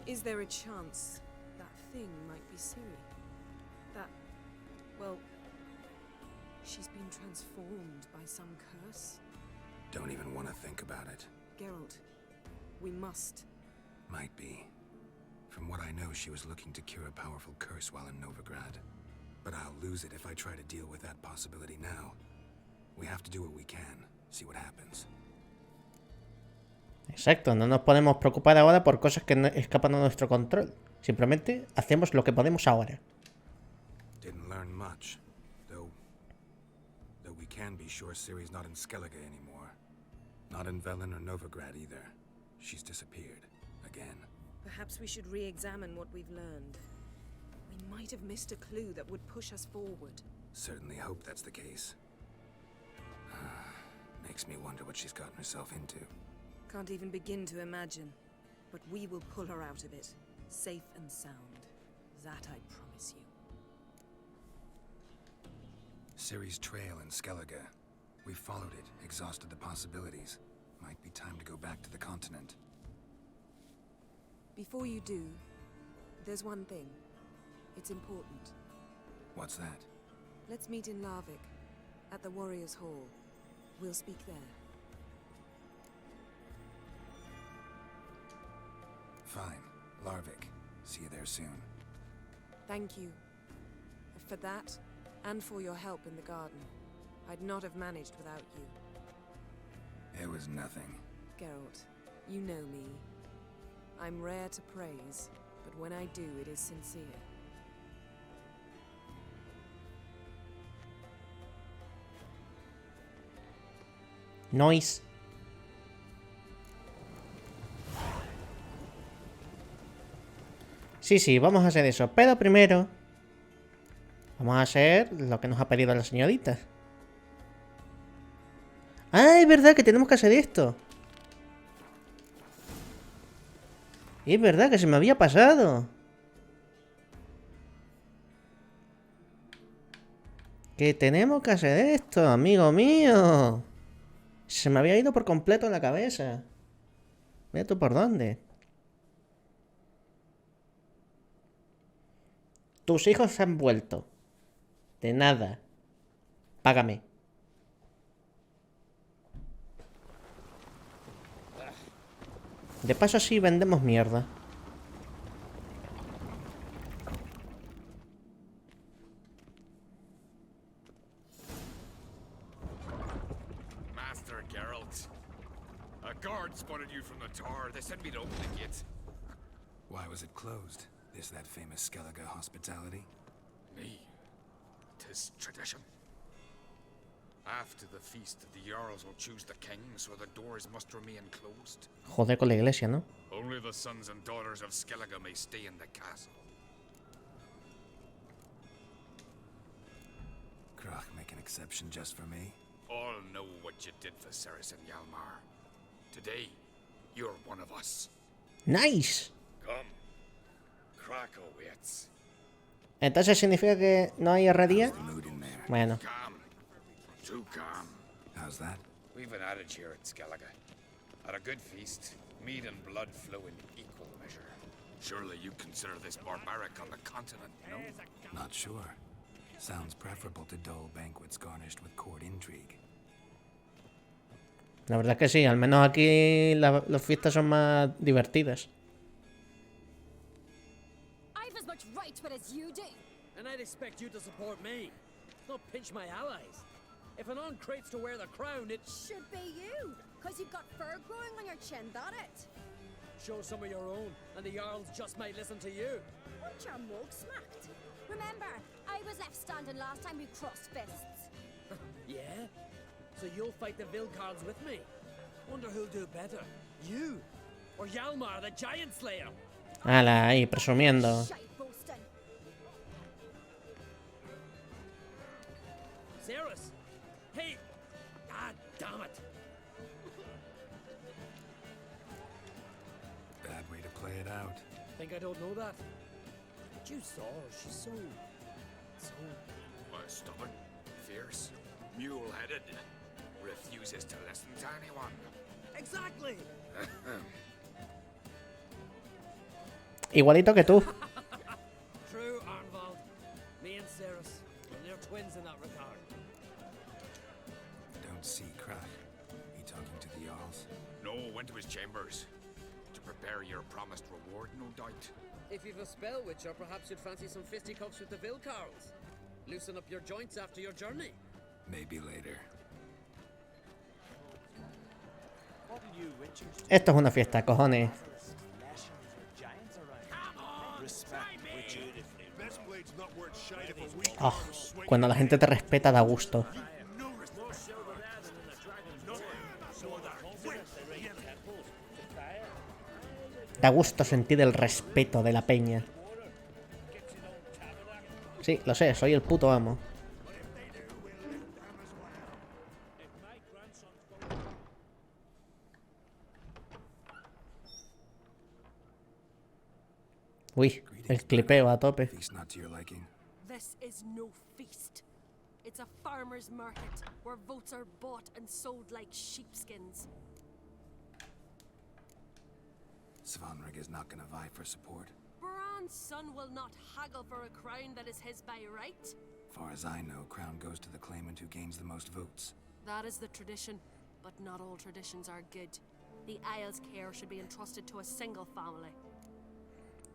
Is there a chance that thing might be Ciri? That, well, she's been transformed by some curse? Don't even want to think about it. Geralt, We must. Might be. From what I know, she was looking to cure a powerful curse while in Novigrad. But I'll lose it if I try to deal with that possibility now. We have to do what we can, see what happens. Exacto, no nos podemos preocupar ahora por cosas que no escapan a nuestro control. Simplemente hacemos lo que podemos ahora. Didn't learn much, though we can be sure Ciri's not in Skellige anymore. Not in Velen or Novigrad either. She's disappeared. Again. Perhaps we should re-examine what we've learned. We might have missed a clue that would push us forward. Certainly hope that's the case. Makes me wonder what she's gotten herself into. Can't even begin to imagine. But we will pull her out of it. Safe and sound. That I promise you. Ciri's trail in Skellige. We followed it, exhausted the possibilities. Might be time to go back to the continent. Before you do, there's one thing. It's important. What's that? Let's meet in Larvik, at the Warriors' Hall. We'll speak there. Fine. Larvik. See you there soon. Thank you. For that, and for your help in the garden. I'd not have managed without you. It was nothing. Geralt, you know me. I'm rare to praise, but when I do, it is sincere. Noise. Sí, vamos a hacer eso. Pero primero vamos a hacer lo que nos ha pedido la señorita. ¡Ah, es verdad que tenemos que hacer esto! Es verdad que se me había pasado. Que tenemos que hacer esto, amigo mío. Se me había ido por completo en la cabeza. Mira tú por dónde. Tus hijos se han vuelto. De nada. Págame. De paso así vendemos mierda. Master Geralt. A guard spotted you from the tower. They sent me to open the gate. Why was it closed? Is that famous Skellige hospitality? Me. 'Tis tradition. After the feast, the Jarls will choose the king, so the doors must remain closed. Joder con la iglesia, ¿no? Only the sons and daughters of Skellige may stay in the castle. Krach make an exception just for me? All know what you did for Ceres and Hjalmar. Today, you're one of us. Nice. Come. Krach awaits. Entonces significa que no hay herrería. Bueno. Too calm. How's that? We've an adage here at Skellige. At a good feast, meat and blood flow in equal measure. Surely you consider this barbaric on the continent, no? Not sure. Sounds preferable to dull banquets garnished with court intrigue. La verdad es que sí, al menos aquí las fiestas son más divertidas. I've as much right to it as you do. And I'd expect you to support me, not pinch my allies. If an uncrate's to wear the crown, it should be you, because you've got fur growing on your chin, that it? Show some of your own, and the Jarls just might listen to you. Want your mug smacked? Remember, I was left standing last time we crossed fists. Yeah? So you'll fight the Vilcarls with me? Wonder who'll do better, you or Hjalmar the Giant Slayer? Hala, ahí, presumiendo. Ceres! Hey! Ah, damn it! Bad way to play it out. Think I don't know that? But you saw her, she's so... Stubborn, fierce, mule-headed. Refuses to listen to anyone. Exactly! Igualito que tú. True, Arnvald. Me and Ceres, they're twins in that regard. Don't see Krach. He talking to the Jarls? No, went to his chambers. promised reward, no doubt. If you've a spell, Witcher, perhaps you'd fancy some fisticuffs with the Vilcarls. Loosen up your joints after your journey. Maybe later. Esto es una fiesta, cojones. Oh, cuando la gente te respeta da gusto. Da gusto sentir el respeto de la peña. Sí, lo sé, soy el puto amo. Uy, el clipeo a tope. Feast not to your liking. This is no feast. It's a farmer's market where votes are bought and sold like sheepskins. Svanrig is not gonna vie for support. Bran's son will not haggle for a crown that is his by right. Far as I know, crown goes to the claimant who gains the most votes. That is the tradition, but not all traditions are good. The Isle's care should be entrusted to a single family.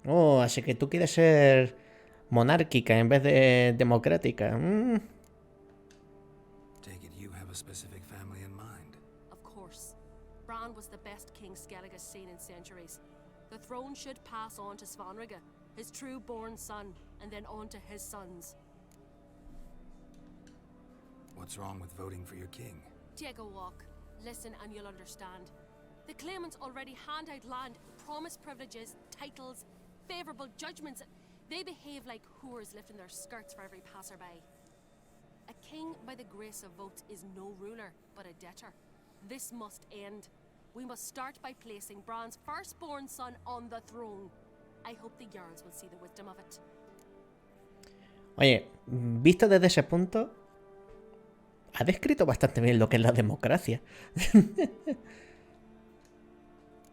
Oh, así que tú quieres ser monárquica en vez de democrática. Take it you have a specific family in mind. Of course. Bran was the best king Skellige has seen in centuries. The throne should pass on to Svanrige, his true-born son, and then on to his sons. What's wrong with voting for your king? Take a walk. Listen and you'll understand. The claimants already hand out land, promise privileges, titles, favourable judgments. They behave like whores lifting their skirts for every passerby. A king by the grace of votes is no ruler, but a debtor. This must end. We must start by placing Bran's firstborn son on the throne. I hope the Jarls will see the wisdom of it. Oye, visto desde ese punto, ha descrito bastante bien lo que es la democracia.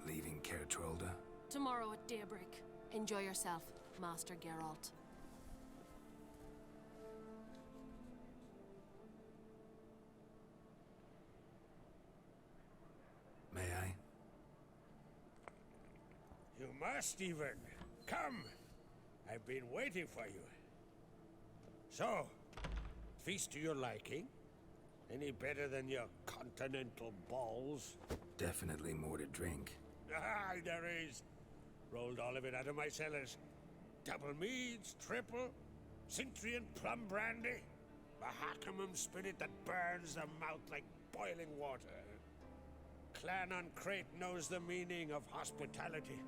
Leaving Caer Trolda? Tomorrow at daybreak. Enjoy yourself, Master Geralt. May I? You must even. Come. I've been waiting for you. So, feast to your liking? Any better than your continental balls? Definitely more to drink. Ah, there is. Rolled all of it out of my cellars. Double meads, triple, Cintrian plum brandy, a Hackamum spirit that burns the mouth like boiling water. Clan on Crate knows the meaning of hospitality.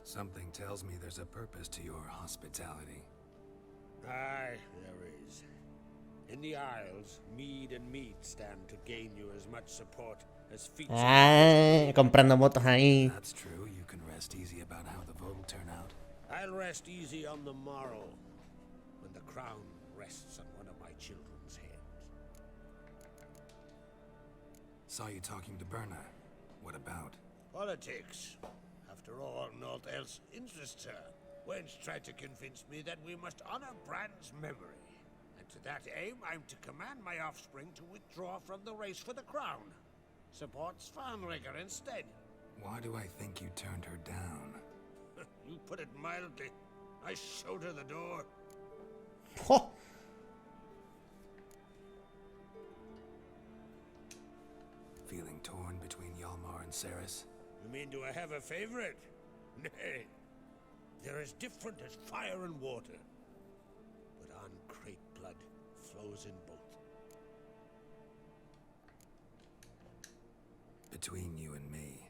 Something tells me there's a purpose to your hospitality. Aye, there is. In the Isles, mead and meat stand to gain you as much support as feats. Comprando motos ahí. That's true. You can rest easy about how the vote will turn out. I'll rest easy on the morrow, when the crown rests on one of my children's heads. Saw you talking to Berna. What about? Politics. After all, naught else interests her. Wench tried to convince me that we must honor Bran's memory. And to that aim, I'm to command my offspring to withdraw from the race for the crown. Support Svanrige instead. Why do I think you turned her down? You put it mildly. I showed her the door. Oh. Feeling torn between Hjalmar and Ceres? You mean do I have a favorite? Nay. They're as different as fire and water. But on Crate blood flows in both. Between you and me,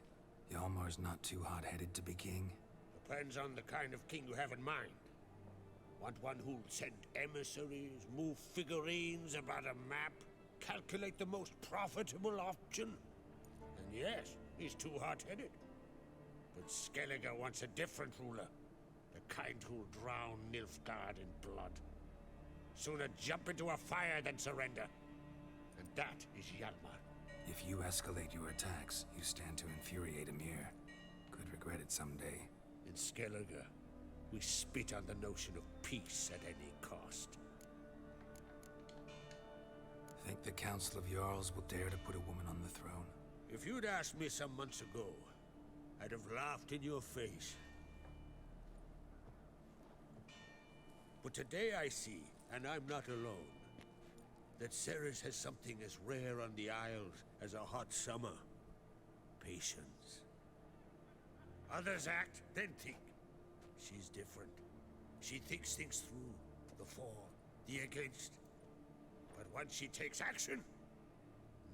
Hjalmar's not too hot-headed to be king? Depends on the kind of king you have in mind. Want one who'll send emissaries, move figurines about a map, calculate the most profitable option? And yes, he's too hot-headed. But Skellige wants a different ruler. The kind who'll drown Nilfgaard in blood. Sooner jump into a fire than surrender. And that is Hjalmar. If you escalate your attacks, you stand to infuriate Emir. Could regret it someday. In Skellige, we spit on the notion of peace at any cost. Think the Council of Jarls will dare to put a woman on the throne? If you'd asked me some months ago, I'd have laughed in your face. But today I see, and I'm not alone, that Ceres has something as rare on the Isles as a hot summer. Patience. Others act, then think. She's different. She thinks things through. The for, the against. But once she takes action,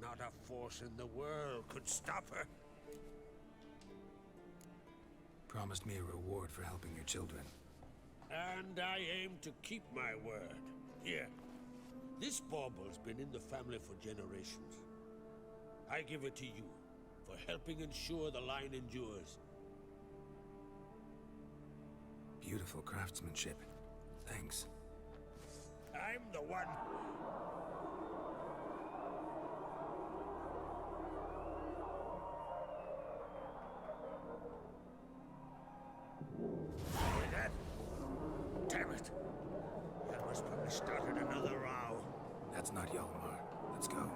not a force in the world could stop her. Promised me a reward for helping your children. And I aim to keep my word. Here. This bauble's been in the family for generations. I give it to you for helping ensure the line endures. Beautiful craftsmanship. Thanks. I'm the one. With that? Damn it. That must probably started another row. That's not Yalmar. Let's go.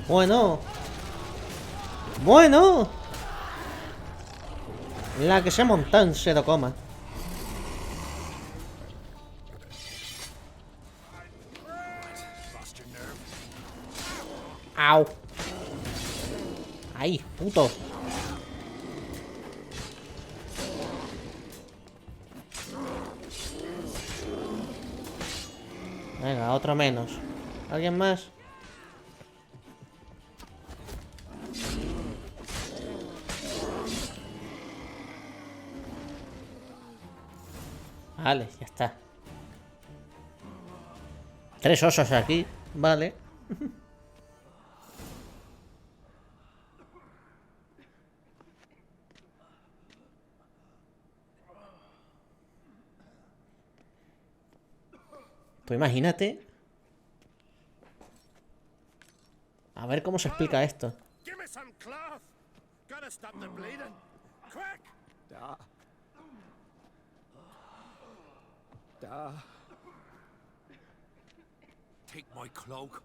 Bueno. Bueno. La que se ha montado en Sedocoma. Au. Ahí, puto. Venga, otro menos. ¿Alguien más? Vale, ya está. 3 osos aquí, vale. Pues imagínate. A ver cómo se explica esto. Give me some cloth. Gotta stop the bleeding. Quick. Take my cloak.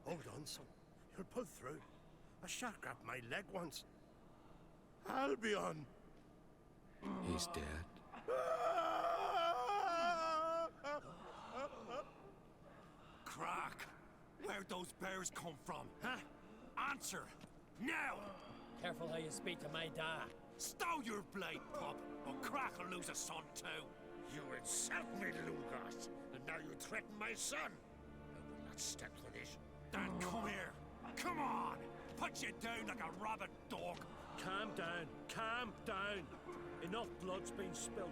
Hold on, son. You'll pull through. A shark grabbed my leg once. Albion. He's dead. Crack! Where'd those bears come from, huh? Answer! Now! Careful how you speak to my dad. Stow your blade, pup, or Crack will lose a son too. You insult me, Lugas, and now you threaten my son. I will not stand for this. Dan, come here. Come on! Put you down like a rabid dog. Calm down. Calm down. Enough blood's been spilled.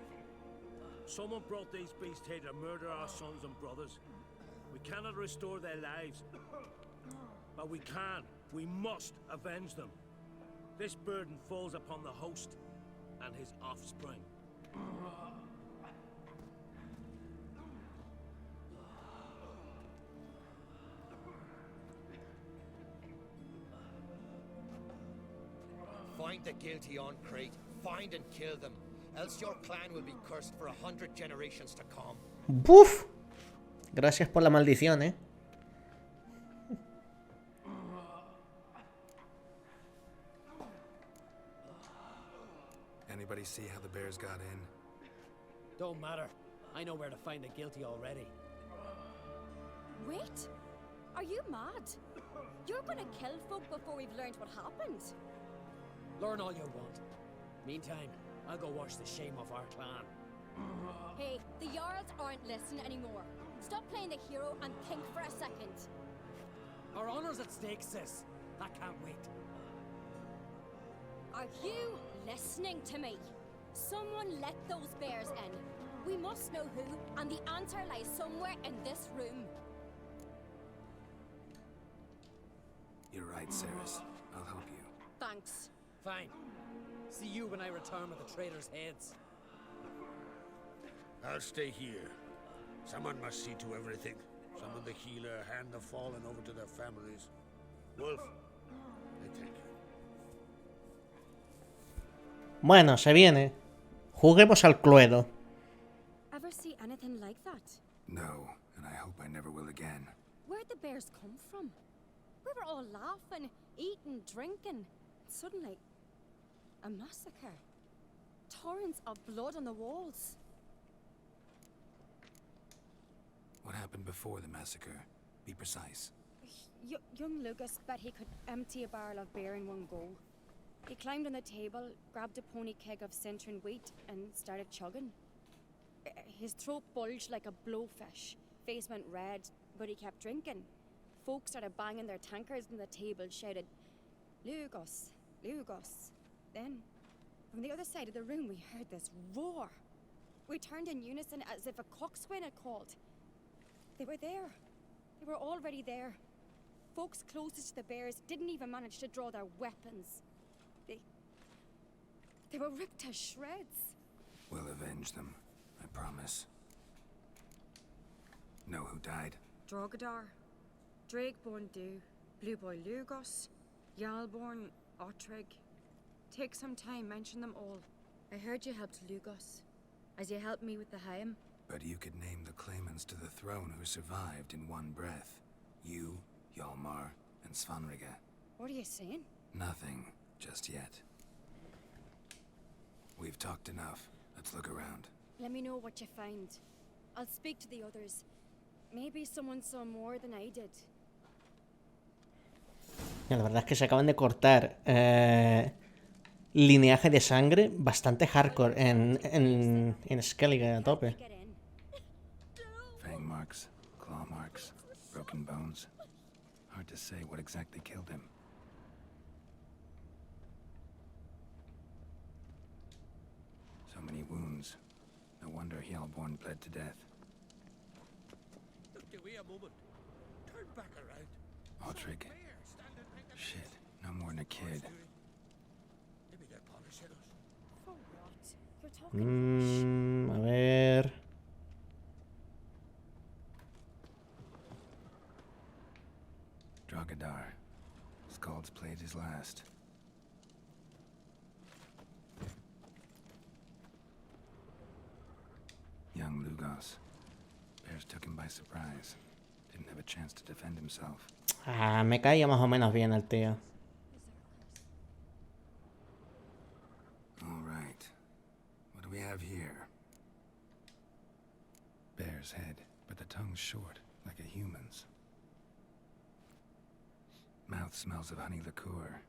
Someone brought these beasts here to murder our sons and brothers. We cannot restore their lives. But we can. We must avenge them. This burden falls upon the host and his offspring. Find the guilty on Crete. Find and kill them. Else your clan will be cursed for 100 generations to come. ¡Buf! Gracias por la maldición, ¿eh? Anybody see how the bears got in? Don't matter. I know where to find the guilty already. Wait! Are you mad? You're gonna kill folk before we've learned what happened. Learn all you want. Meantime, I'll go wash the shame off our clan. Hey, the Jarls aren't listening anymore. Stop playing the hero and think for a second. Our honor's at stake, sis. I can't wait. Are you listening to me? Someone let those bears in. We must know who, and the answer lies somewhere in this room. You're right, Ceres. I'll help you. Thanks. Fine. See you when I return with the traitors' heads. I'll stay here. Someone must see to everything. Summon the healer, hand the fallen over to their families. Wolf, I thank you. Bueno, se viene. Juguemos al Cluedo. Ever see anything like that? No, and I hope I never will again. Where'd the bears come from? We were all laughing, eating, drinking. Suddenly, a massacre. Torrents of blood on the walls. What happened before the massacre? Be precise. Young Lucas bet he could empty a barrel of beer in one go. He climbed on the table, grabbed a pony keg of Centron wheat, and started chugging. His throat bulged like a blowfish. Face went red, but he kept drinking. Folks started banging their tankards on the table, shouted, "Lugos, Lugos." Then, from the other side of the room, we heard this roar. We turned in unison as if a coxswain had called. They were there. They were already there. Folks closest to the bears didn't even manage to draw their weapons. They were ripped to shreds. We'll avenge them, I promise. Know who died? Drogadar, Drakeborn Du, Blue Boy Lugos, Yalborn, Ottrig. Take some time, mention them all. I heard you helped Lugos, as you helped me with the Haim. But you could name the claimants to the throne who survived in one breath. You, Hjalmar, and Svanrige. What are you saying? Nothing, just yet. We've talked enough. Let's look around. Let me know what you find. I'll speak to the others. Maybe someone saw more than I did. La verdad es que se acaban de cortar lineaje de sangre bastante hardcore en Skellige a tope. Fang marks, claw marks, broken bones. Hard to say what exactly killed him. So many wounds. No wonder Hjalborn bled to death. Look, give me a moment. Turn back around. Ottrig. Shit, no more than a kid. Maybe they're polishing us. For what? You're talking A ver. Drogadar. Skald's played his last. Young Lugos. Bears took him by surprise. Didn't have a chance to defend himself. Ah, me caía más o menos bien el tío. All right. What do we have here? Bear's head, but the tongue's short, like a human's. Mouth smells of honey liqueur.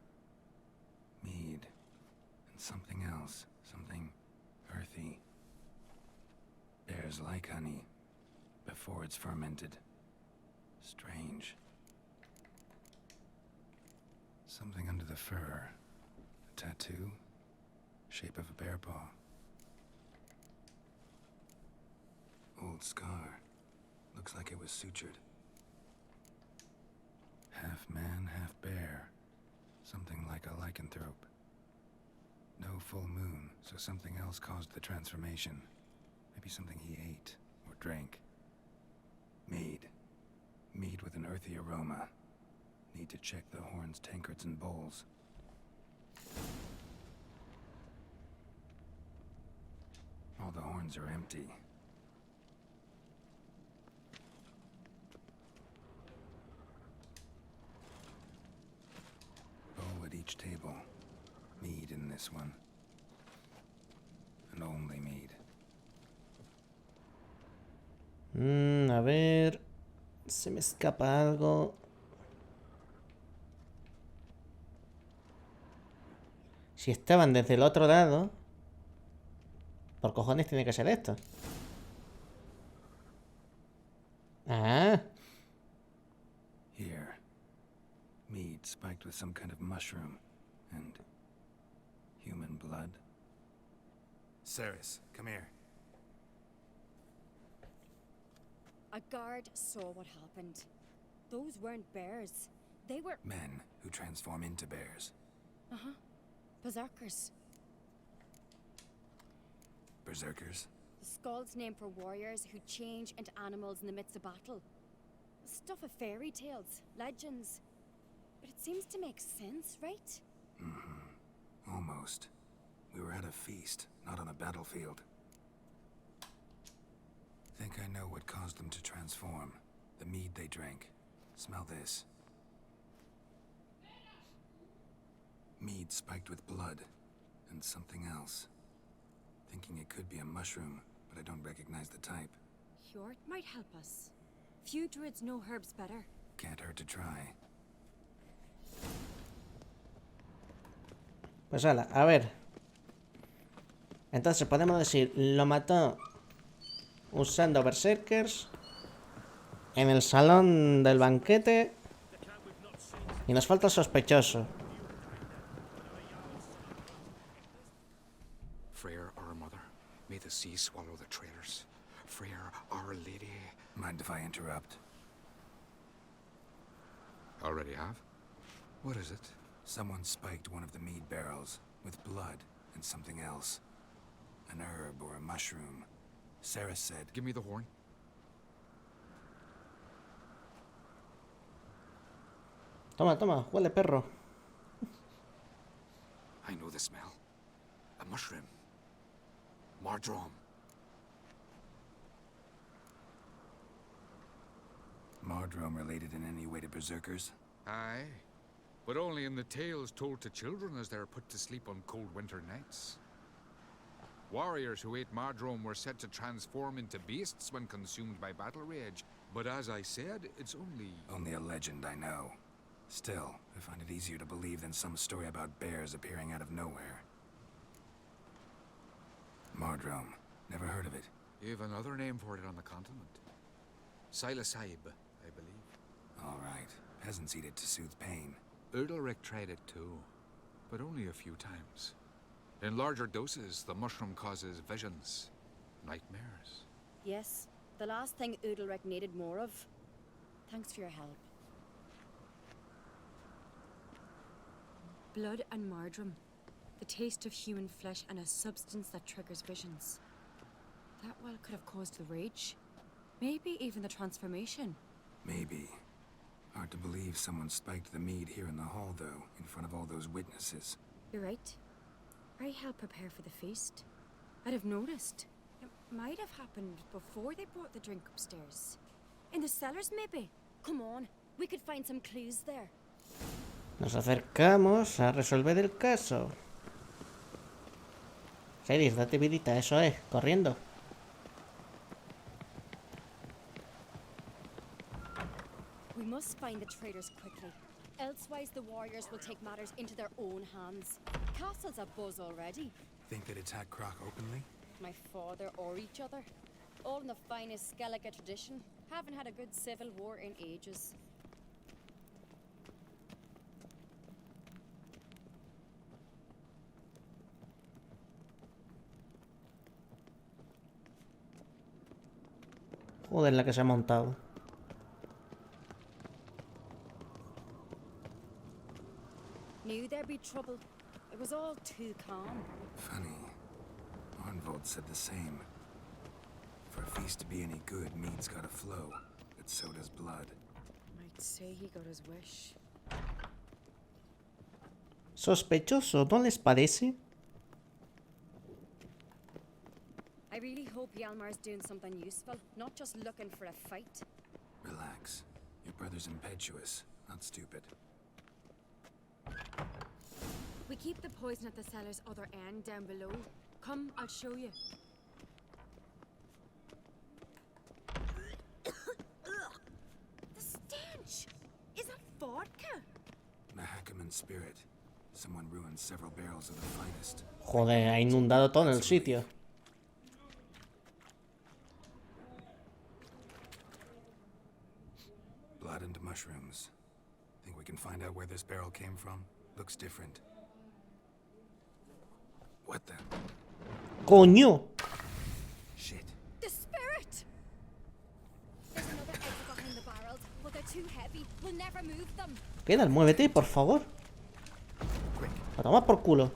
Mead. And something else. Something earthy. Bears like honey. Before it's fermented. Strange. Something under the fur. A tattoo. Shape of a bear paw. Old scar. Looks like it was sutured. Half man, half bear. Something like a lycanthrope. No full moon, so something else caused the transformation. Maybe something he ate or drank. Mead. Mead with an earthy aroma. Need to check the horns, tankards, and bowls. All the horns are empty. Bowl at each table. Mead in this one. And only mead. A ver. Se me escapa algo. Si estaban desde el otro lado, ¿por cojones tiene que ser esto? Ah. Here. Mead spiked with some kind of mushroom. And human blood. Ceres, come here. A guard saw what happened. Those weren't bears. They were... Men who transform into bears. Uh-huh. Berserkers. Berserkers? The Skald's name for warriors who change into animals in the midst of battle. Stuff of fairy tales, legends. But it seems to make sense, right? Mm-hmm. Almost. We were at a feast, not on a battlefield. Think I know what caused them to transform. The mead they drank. Smell this. Mead spiked with blood. And something else. Thinking it could be a mushroom, but I don't recognize the type. Hjort might help us. Few druids know herbs better. Can't hurt to try. Pues hala, a ver. Entonces podemos decir, lo mató usando berserkers en el salón del banquete y nos falta el sospechoso. Freyr, our mother, may the sea swallow the traitors. Freyr, our lady. Mind if I interrupt? Already have? What is it? Someone spiked one of the mead barrels with blood and something else. An herb or a mushroom. Sarah said... Give me the horn. Toma, toma, huele perro. I know the smell. A mushroom. Mardrome. Mardrome related in any way to berserkers? Aye. But only in the tales told to children as they're put to sleep on cold winter nights. Warriors who ate Mardrome were said to transform into beasts when consumed by battle rage. But as I said, it's only... Only a legend, I know. Still, I find it easier to believe than some story about bears appearing out of nowhere. Mardrome. Never heard of it. You've another name for it on the continent. Silasib, I believe. All right. Peasants eat it to soothe pain. Udalric tried it too, but only a few times. In larger doses, the mushroom causes visions, nightmares. Yes, the last thing Udalric needed more of. Thanks for your help. Blood and Mardrome. The taste of human flesh and a substance that triggers visions. That well could have caused the rage. Maybe even the transformation. Maybe. Hard to believe someone spiked the mead here in the hall, though, in front of all those witnesses. You're right. I helped prepare for the feast. I'd have noticed. It might have happened before they brought the drink upstairs. In the cellars, maybe. Come on, we could find some clues there. Nos acercamos a resolver el caso. Series, date vidita, eso es, corriendo. We must find the traitors quickly. Elsewise, the warriors will take matters into their own hands. Castle's abuzz already. Think they'd attack Croc openly? My father or each other. All in the finest Skellige tradition. Haven't had a good civil war in ages. Joder, la que se ha montado. Knew there'd be trouble. It was all too calm. Funny. Arnvold said the same. For a feast to be any good, mead's gotta flow, but so does blood. Might say he got his wish. Sospechoso, ¿no les parece? I really hope Hjalmar's doing something useful, not just looking for a fight. Relax. Your brother's impetuous, not stupid. We keep the poison at the cellar's other end down below. Come, I'll show you. The stench! Is that vodka? Mahakaman spirit. Someone ruined several barrels of the finest. Joder, ha inundado todo el sitio. Blood and mushrooms. Think we can find out where this barrel came from? Looks different. What the? ¡Coño! Shit. The spirit! There's another egg behind the barrels, but they're too heavy. We'll never move them. Queda, muévete, por favor. A tomar por culo.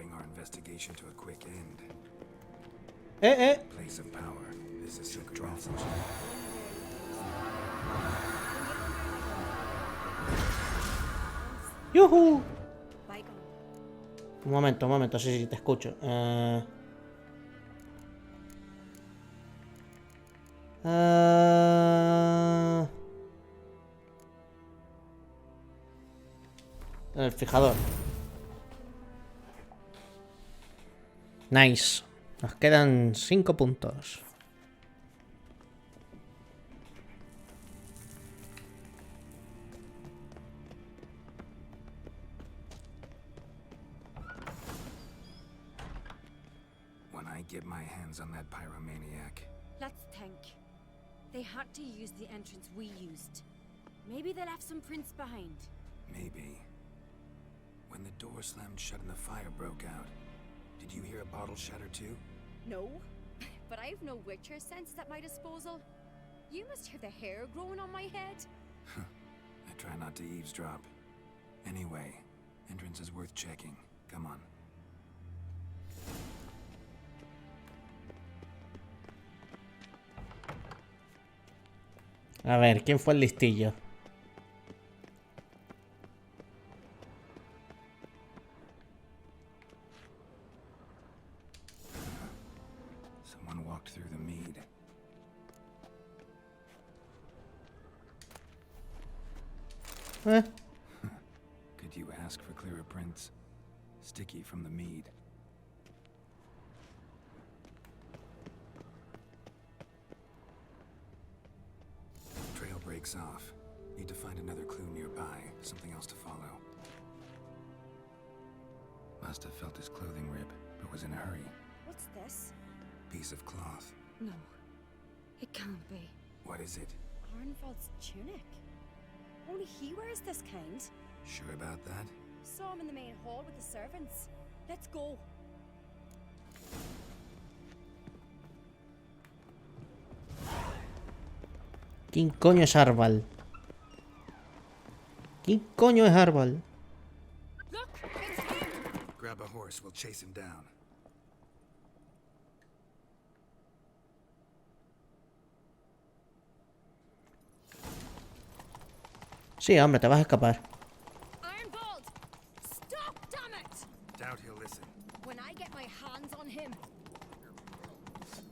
bring our investigation to a quick end. Place of power. This is secret message. ¡Yuhu! Un momento, sí, te escucho. El fijador. Nice. Nos quedan 5 puntos. When I get my hands on that pyromaniac. Let's think. They had to use the entrance we used. Maybe they left some prints behind. Maybe. When the door slammed shut and the fire broke out, did you hear a bottle shatter too? No, but I've no Witcher sense at my disposal. You must hear the hair growing on my head. I try not to eavesdrop. Anyway, entrance is worth checking. Come on. A ver, ¿quién fue el listillo? Someone walked through the mead. Could you ask for clearer prints? Sticky from the mead. Trail breaks off. Need to find another clue nearby. Something else to follow. Must have felt his clothing rip, but was in a hurry. What's this? Piece of cloth. No, it can't be. What is it? Arnvald's tunic. Only he wears this kind. Sure about that? Saw him in the main hall with the servants. Let's go. ¿Quién coño es Arval? ¿Quién coño es Arval? Grab a horse, we'll chase him down. Sí, hombre, te vas a escapar. Arnvald! Stop, damn it! Doubt he'll listen. When I get my hands on him.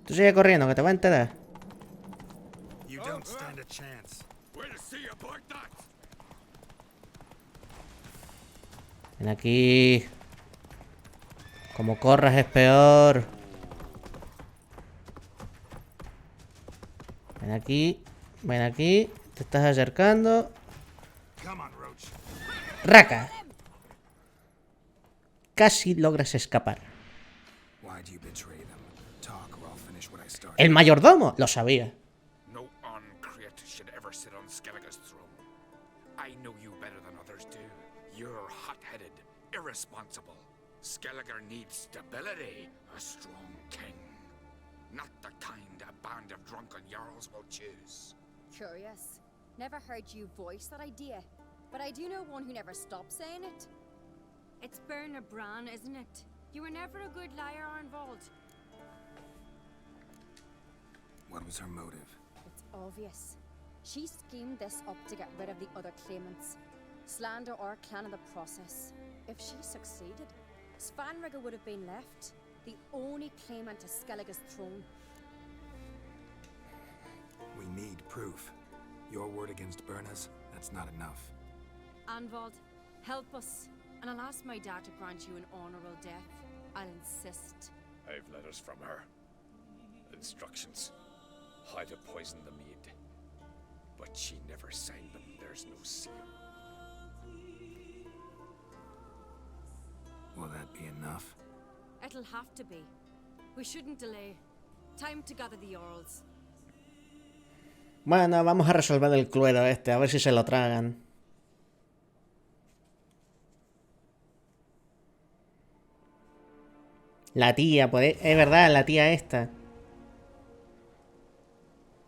Tú sigue corriendo, que te va a enterar. You don't stand a chance. We'll see about that. Ven aquí. Como corras es peor. Ven aquí. Ven aquí. Te estás acercando. ¡Raca! Casi logras escapar. ¡El mayordomo! Lo sabía. No uncreate should ever sit on Skellige's throne. I know you better than others do. You're hot-headed, irresponsible. Skellige needs stability, a strong king. Not the kind a band of drunken jarls will choose. Curious. Never heard you voice that idea, but I do know one who never stops saying it. It's Berna Bran, isn't it? You were never a good liar, Arnvald. What was her motive? It's obvious. She schemed this up to get rid of the other claimants. Slander our clan in the process. If she succeeded, Svanrigger would have been left, the only claimant to Skellige's throne. We need proof. Your word against Berna's, that's not enough. Arnvald, help us, and I'll ask my dad to grant you an honorable death. I'll insist. I've letters from her. Instructions. How to poison the mead. But she never signed them. There's no seal. Will that be enough? It'll have to be. We shouldn't delay. Time to gather the Jarls. Bueno, vamos a resolver el cluedo este, a ver si se lo tragan. La tía, pues es verdad, la tía esta.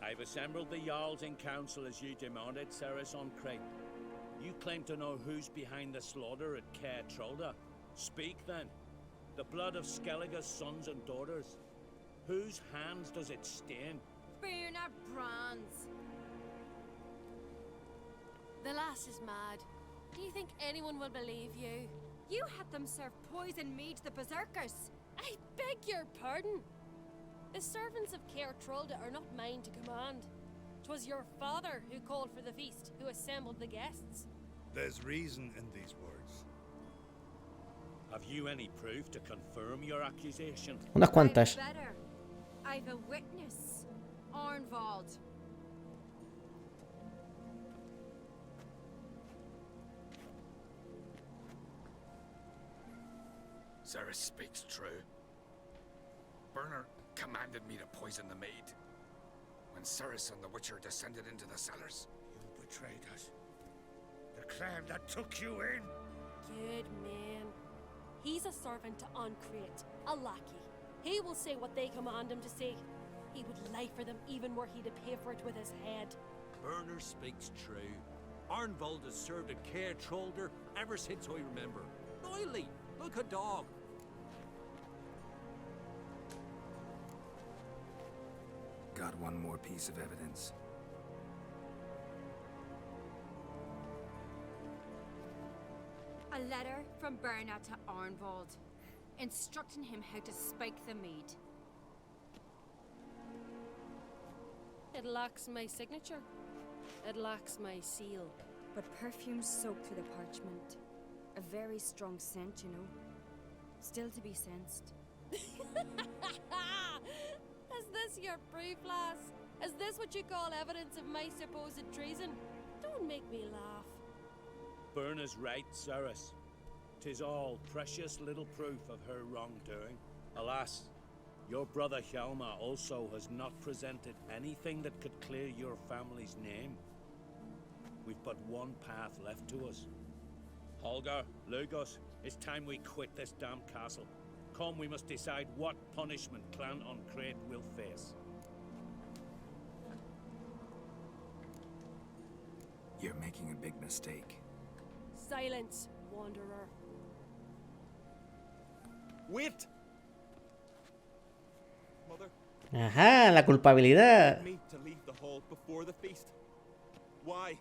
I've assembled the Jarls in council as you demanded, Ceres on Crate. You claim to know who's behind the slaughter at Care Trolda. Speak then. The blood of Skellige's sons and daughters. Whose hands does it stain? Bernard Brands. The lass is mad. Do you think anyone will believe you? You had them serve poison mead to the berserkers. I beg your pardon. The servants of Caer Trolda are not mine to command. 'Twas your father who called for the feast, who assembled the guests. There's reason in these words. Have you any proof to confirm your accusation? Unas cuantas. Better. I've a witness. Arnvald. Ceres speaks true. Bernard commanded me to poison the maid. When Ceres and the Witcher descended into the cellars. You betrayed us. The clan that took you in. Good man. He's a servant to Ancrate, a lackey. He will say what they command him to say. He would lie for them even were he to pay for it with his head. Bernard speaks true. Arnvald has served at Caer Trolder ever since I remember. Oily, like a dog. Got one more piece of evidence. A letter from Bernard to Arnvald, instructing him how to spike the mead. It lacks my signature. It lacks my seal. But perfume soaked through the parchment. A very strong scent, you know. Still to be sensed. Is this your proof, lass? Is this what you call evidence of my supposed treason? Don't make me laugh. Bernard's right, Ceres. 'Tis all precious little proof of her wrongdoing. Alas, your brother Hjalmar also has not presented anything that could clear your family's name. We've but one path left to us. Holger, Lugos, it's time we quit this damn castle. Come, we must decide what punishment Clan Ancrate will face. You're making a big mistake. Silence, wanderer. Wait! Mother. Ajá, la culpabilidad. Me to leave the hall before the feast. Why?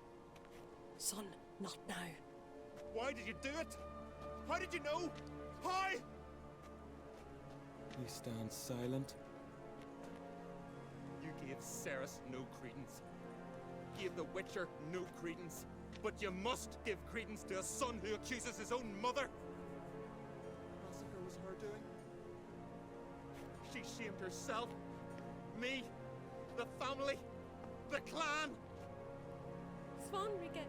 Son, not now. Why did you do it? How did you know? How? You stand silent. You gave Ceres no credence. Gave the Witcher no credence. But you must give credence to a son who accuses his own mother. Massacre was her doing. She shamed herself, me, the family, the clan. Svanrige,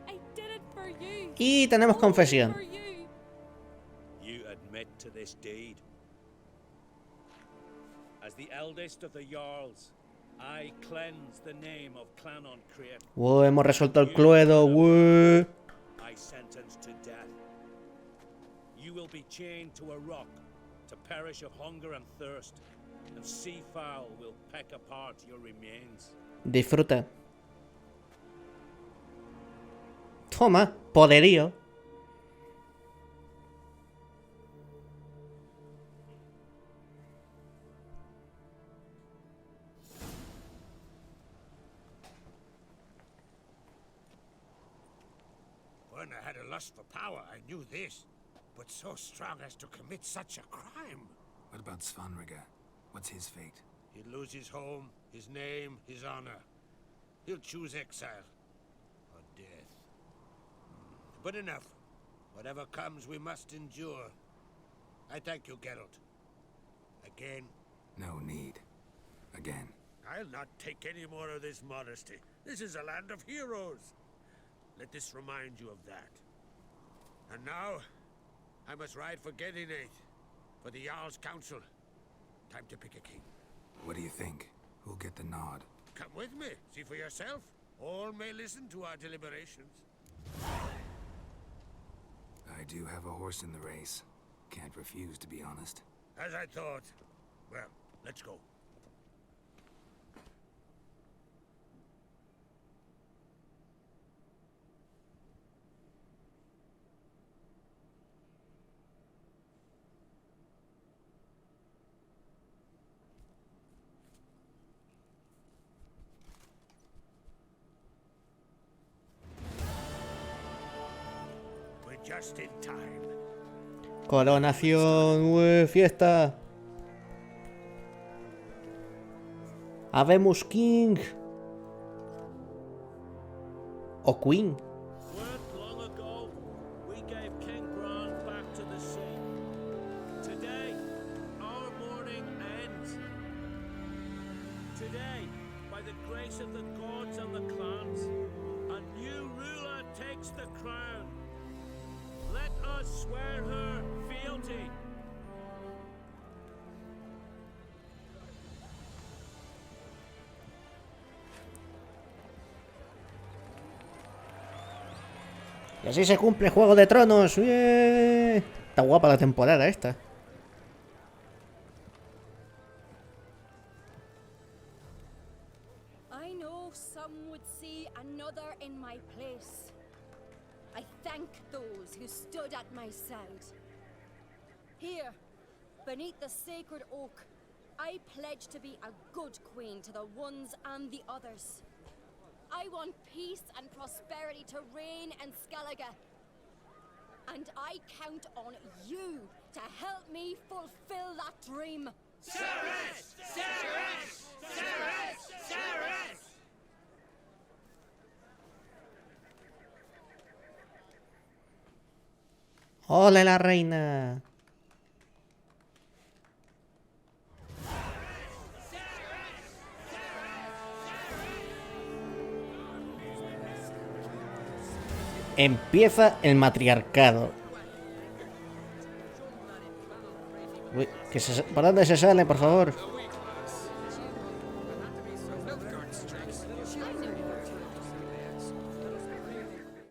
I did it for you. Y tenemos confesión. For you. You admit to this deed. As the eldest of the Jarls, I cleanse the name of Clan Ancrate. Hemos resuelto el cluedo. I sentence to death. You will be chained to a rock to perish of hunger and thirst, and sea fowl will peck apart your remains. Disfruta. Toma, poderío. When I had a lust for power, I knew this. But so strong as to commit such a crime. What about Svanrige? What's his fate? He'll lose his home, his name, his honor. He'll choose exile. Or death. But enough. Whatever comes, we must endure. I thank you, Geralt. Again. No need. Again. I'll not take any more of this modesty. This is a land of heroes. Let this remind you of that. And now, I must ride for Gedinate, for the Jarl's Council. Time to pick a king. What do you think? Who'll get the nod? Come with me, see for yourself. All may listen to our deliberations. I do have a horse in the race. Can't refuse, to be honest. As I thought. Well, let's go. Just in time. Coronación, fiesta. Habemos King. O Queen. Weren't long ago, we gave King Bran back to the sea. Today, our mourning ends. Today, by the grace of the gods and the clans, a new ruler takes the crown. Let us swear her fealty. Y así se cumple Juego de Tronos. ¡Bien! Está guapa la temporada esta. I know some would see another in my place. I thank those who stood at my side. Here, beneath the sacred oak, I pledge to be a good queen to the ones and the others. I want peace and prosperity to reign in Skellige. And I count on you to help me fulfill that dream. Cerys! Cerys! Cerys! Cerys! ¡Ole la reina! Empieza el matriarcado. Uy, ¿por dónde se sale, por favor?